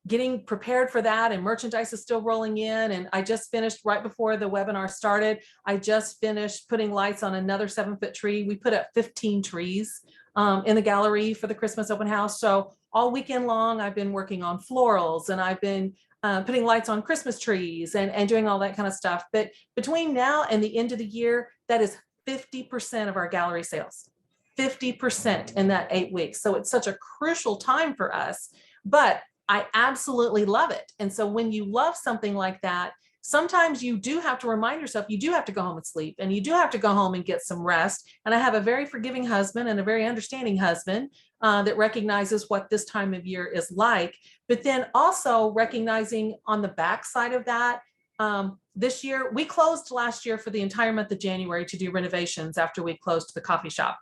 getting prepared for that, and merchandise is still rolling in. And I just finished right before the webinar started. I just finished putting lights on another 7-foot tree. We put up 15 trees in the gallery for the Christmas open house. So all weekend long, I've been working on florals, and I've been putting lights on Christmas trees and doing all that kind of stuff. But between now and the end of the year, that is 50% of our gallery sales, 50% in that 8 weeks. So it's such a crucial time for us, but I absolutely love it. And so when you love something like that, sometimes you do have to remind yourself, you do have to go home and sleep, and you do have to go home and get some rest. And I have a very forgiving husband and a very understanding husband that recognizes what this time of year is like, but then also recognizing on the backside of that, this year, we closed last year for the entire month of January to do renovations after we closed the coffee shop.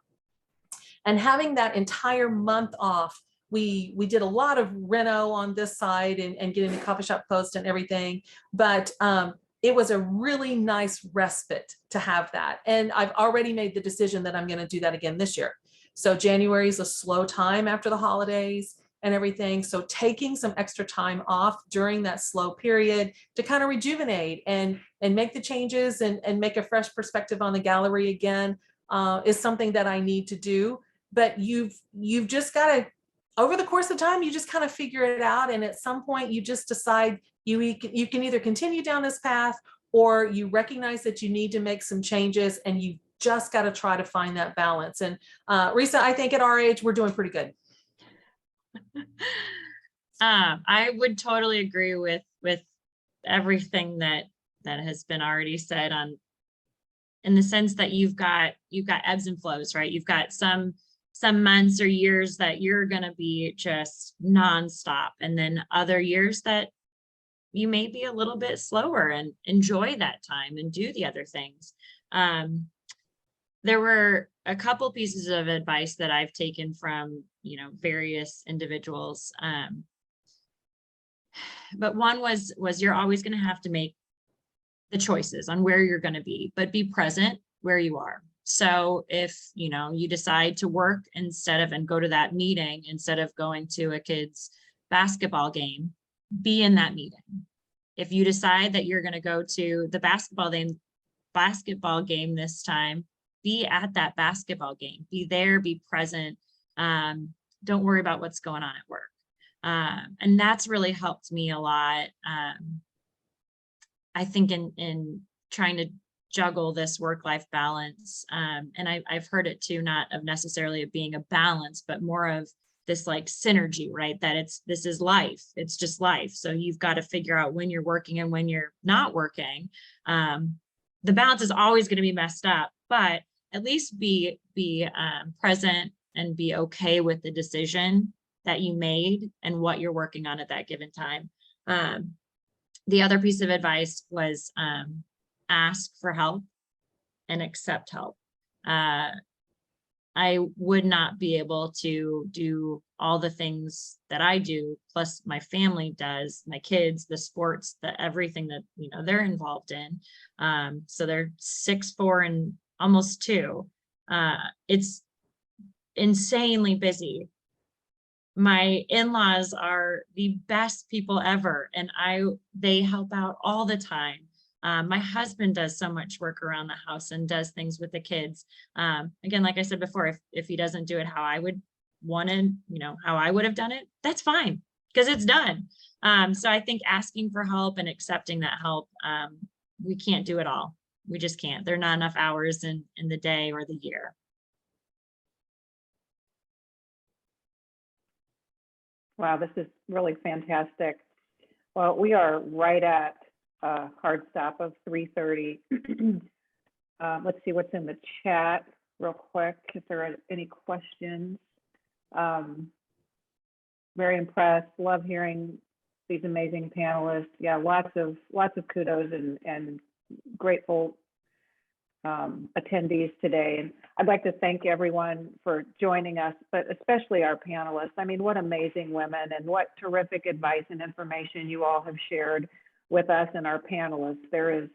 And having that entire month off, we did a lot of reno on this side and getting the coffee shop closed and everything. But it was a really nice respite to have that. And I've already made the decision that I'm going to do that again this year. So January is a slow time after the holidays and everything. So taking some extra time off during that slow period to kind of rejuvenate and make the changes and make a fresh perspective on the gallery again is something that I need to do. But you've just got to, over the course of time, you just kind of figure it out. And at some point you just decide you can either continue down this path or you recognize that you need to make some changes, and you just got to try to find that balance. And Risa, I think at our age, we're doing pretty good. I would totally agree with everything that has been already said on, in the sense that you've got ebbs and flows, right? You've got some months or years that you're going to be just nonstop, and then other years that you may be a little bit slower and enjoy that time and do the other things. There were a couple pieces of advice that I've taken from, various individuals. But one was you're always going to have to make the choices on where you're going to be, but be present where you are. So if, you decide to work and go to that meeting instead of going to a kid's basketball game, be in that meeting. If you decide that you're going to go to the basketball game this time, be at that basketball game, be there, be present. Don't worry about what's going on at work. And that's really helped me a lot. I think in trying to juggle this work-life balance. And I've heard it too, not of necessarily of being a balance, but more of this like synergy, right? That this is life. It's just life. So you've got to figure out when you're working and when you're not working. The balance is always going to be messed up, but at least be present and be okay with the decision that you made and what you're working on at that given time. The other piece of advice was ask for help and accept help. I would not be able to do all the things that I do, plus my family does, my kids, the sports, everything that they're involved in. So they're 6, 4, and almost 2. It's insanely busy. My in-laws are the best people ever, and they help out all the time. My husband does so much work around the house and does things with the kids. Again, like I said before, if he doesn't do it how I would want to, how I would have done it, that's fine, because it's done. So I think asking for help and accepting that help, we can't do it all. We just can't. There are not enough hours in the day or the year. Wow, this is really fantastic. Well, we are right at a hard stop of 3:30. Let's see what's in the chat real quick, if there are any questions. Very impressed, love hearing these amazing panelists. Yeah, lots of kudos and grateful attendees today. And I'd like to thank everyone for joining us, but especially our panelists. I mean, what amazing women, and what terrific advice and information you all have shared with us and our panelists. There is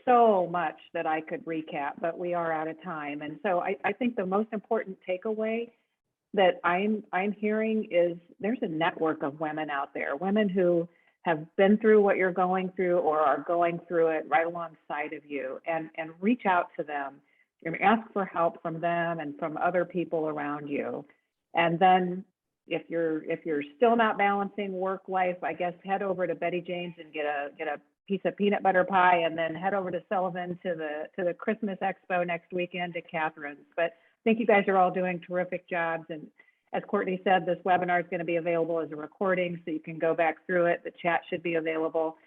so much that I could recap, but we are out of time. And so I think the most important takeaway that I'm hearing is there's a network of women out there, women who have been through what you're going through or are going through it right alongside of you, and reach out to them and ask for help from them and from other people around you. And then If you're still not balancing work life, I guess head over to Betty Jane's and get a piece of peanut butter pie, and then head over to Sullivan to the Christmas Expo next weekend to Catherine's. But I think you guys are all doing terrific jobs. And as Courtney said, this webinar is going to be available as a recording, so you can go back through it. The chat should be available.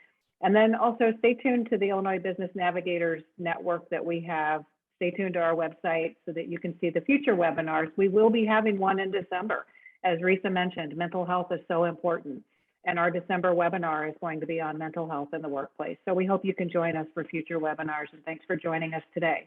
And then also stay tuned to the Illinois Business Navigators network that we have. Stay tuned to our website so that you can see the future webinars. We will be having one in December. As Risa mentioned, mental health is so important. And our December webinar is going to be on mental health in the workplace. So we hope you can join us for future webinars, and thanks for joining us today.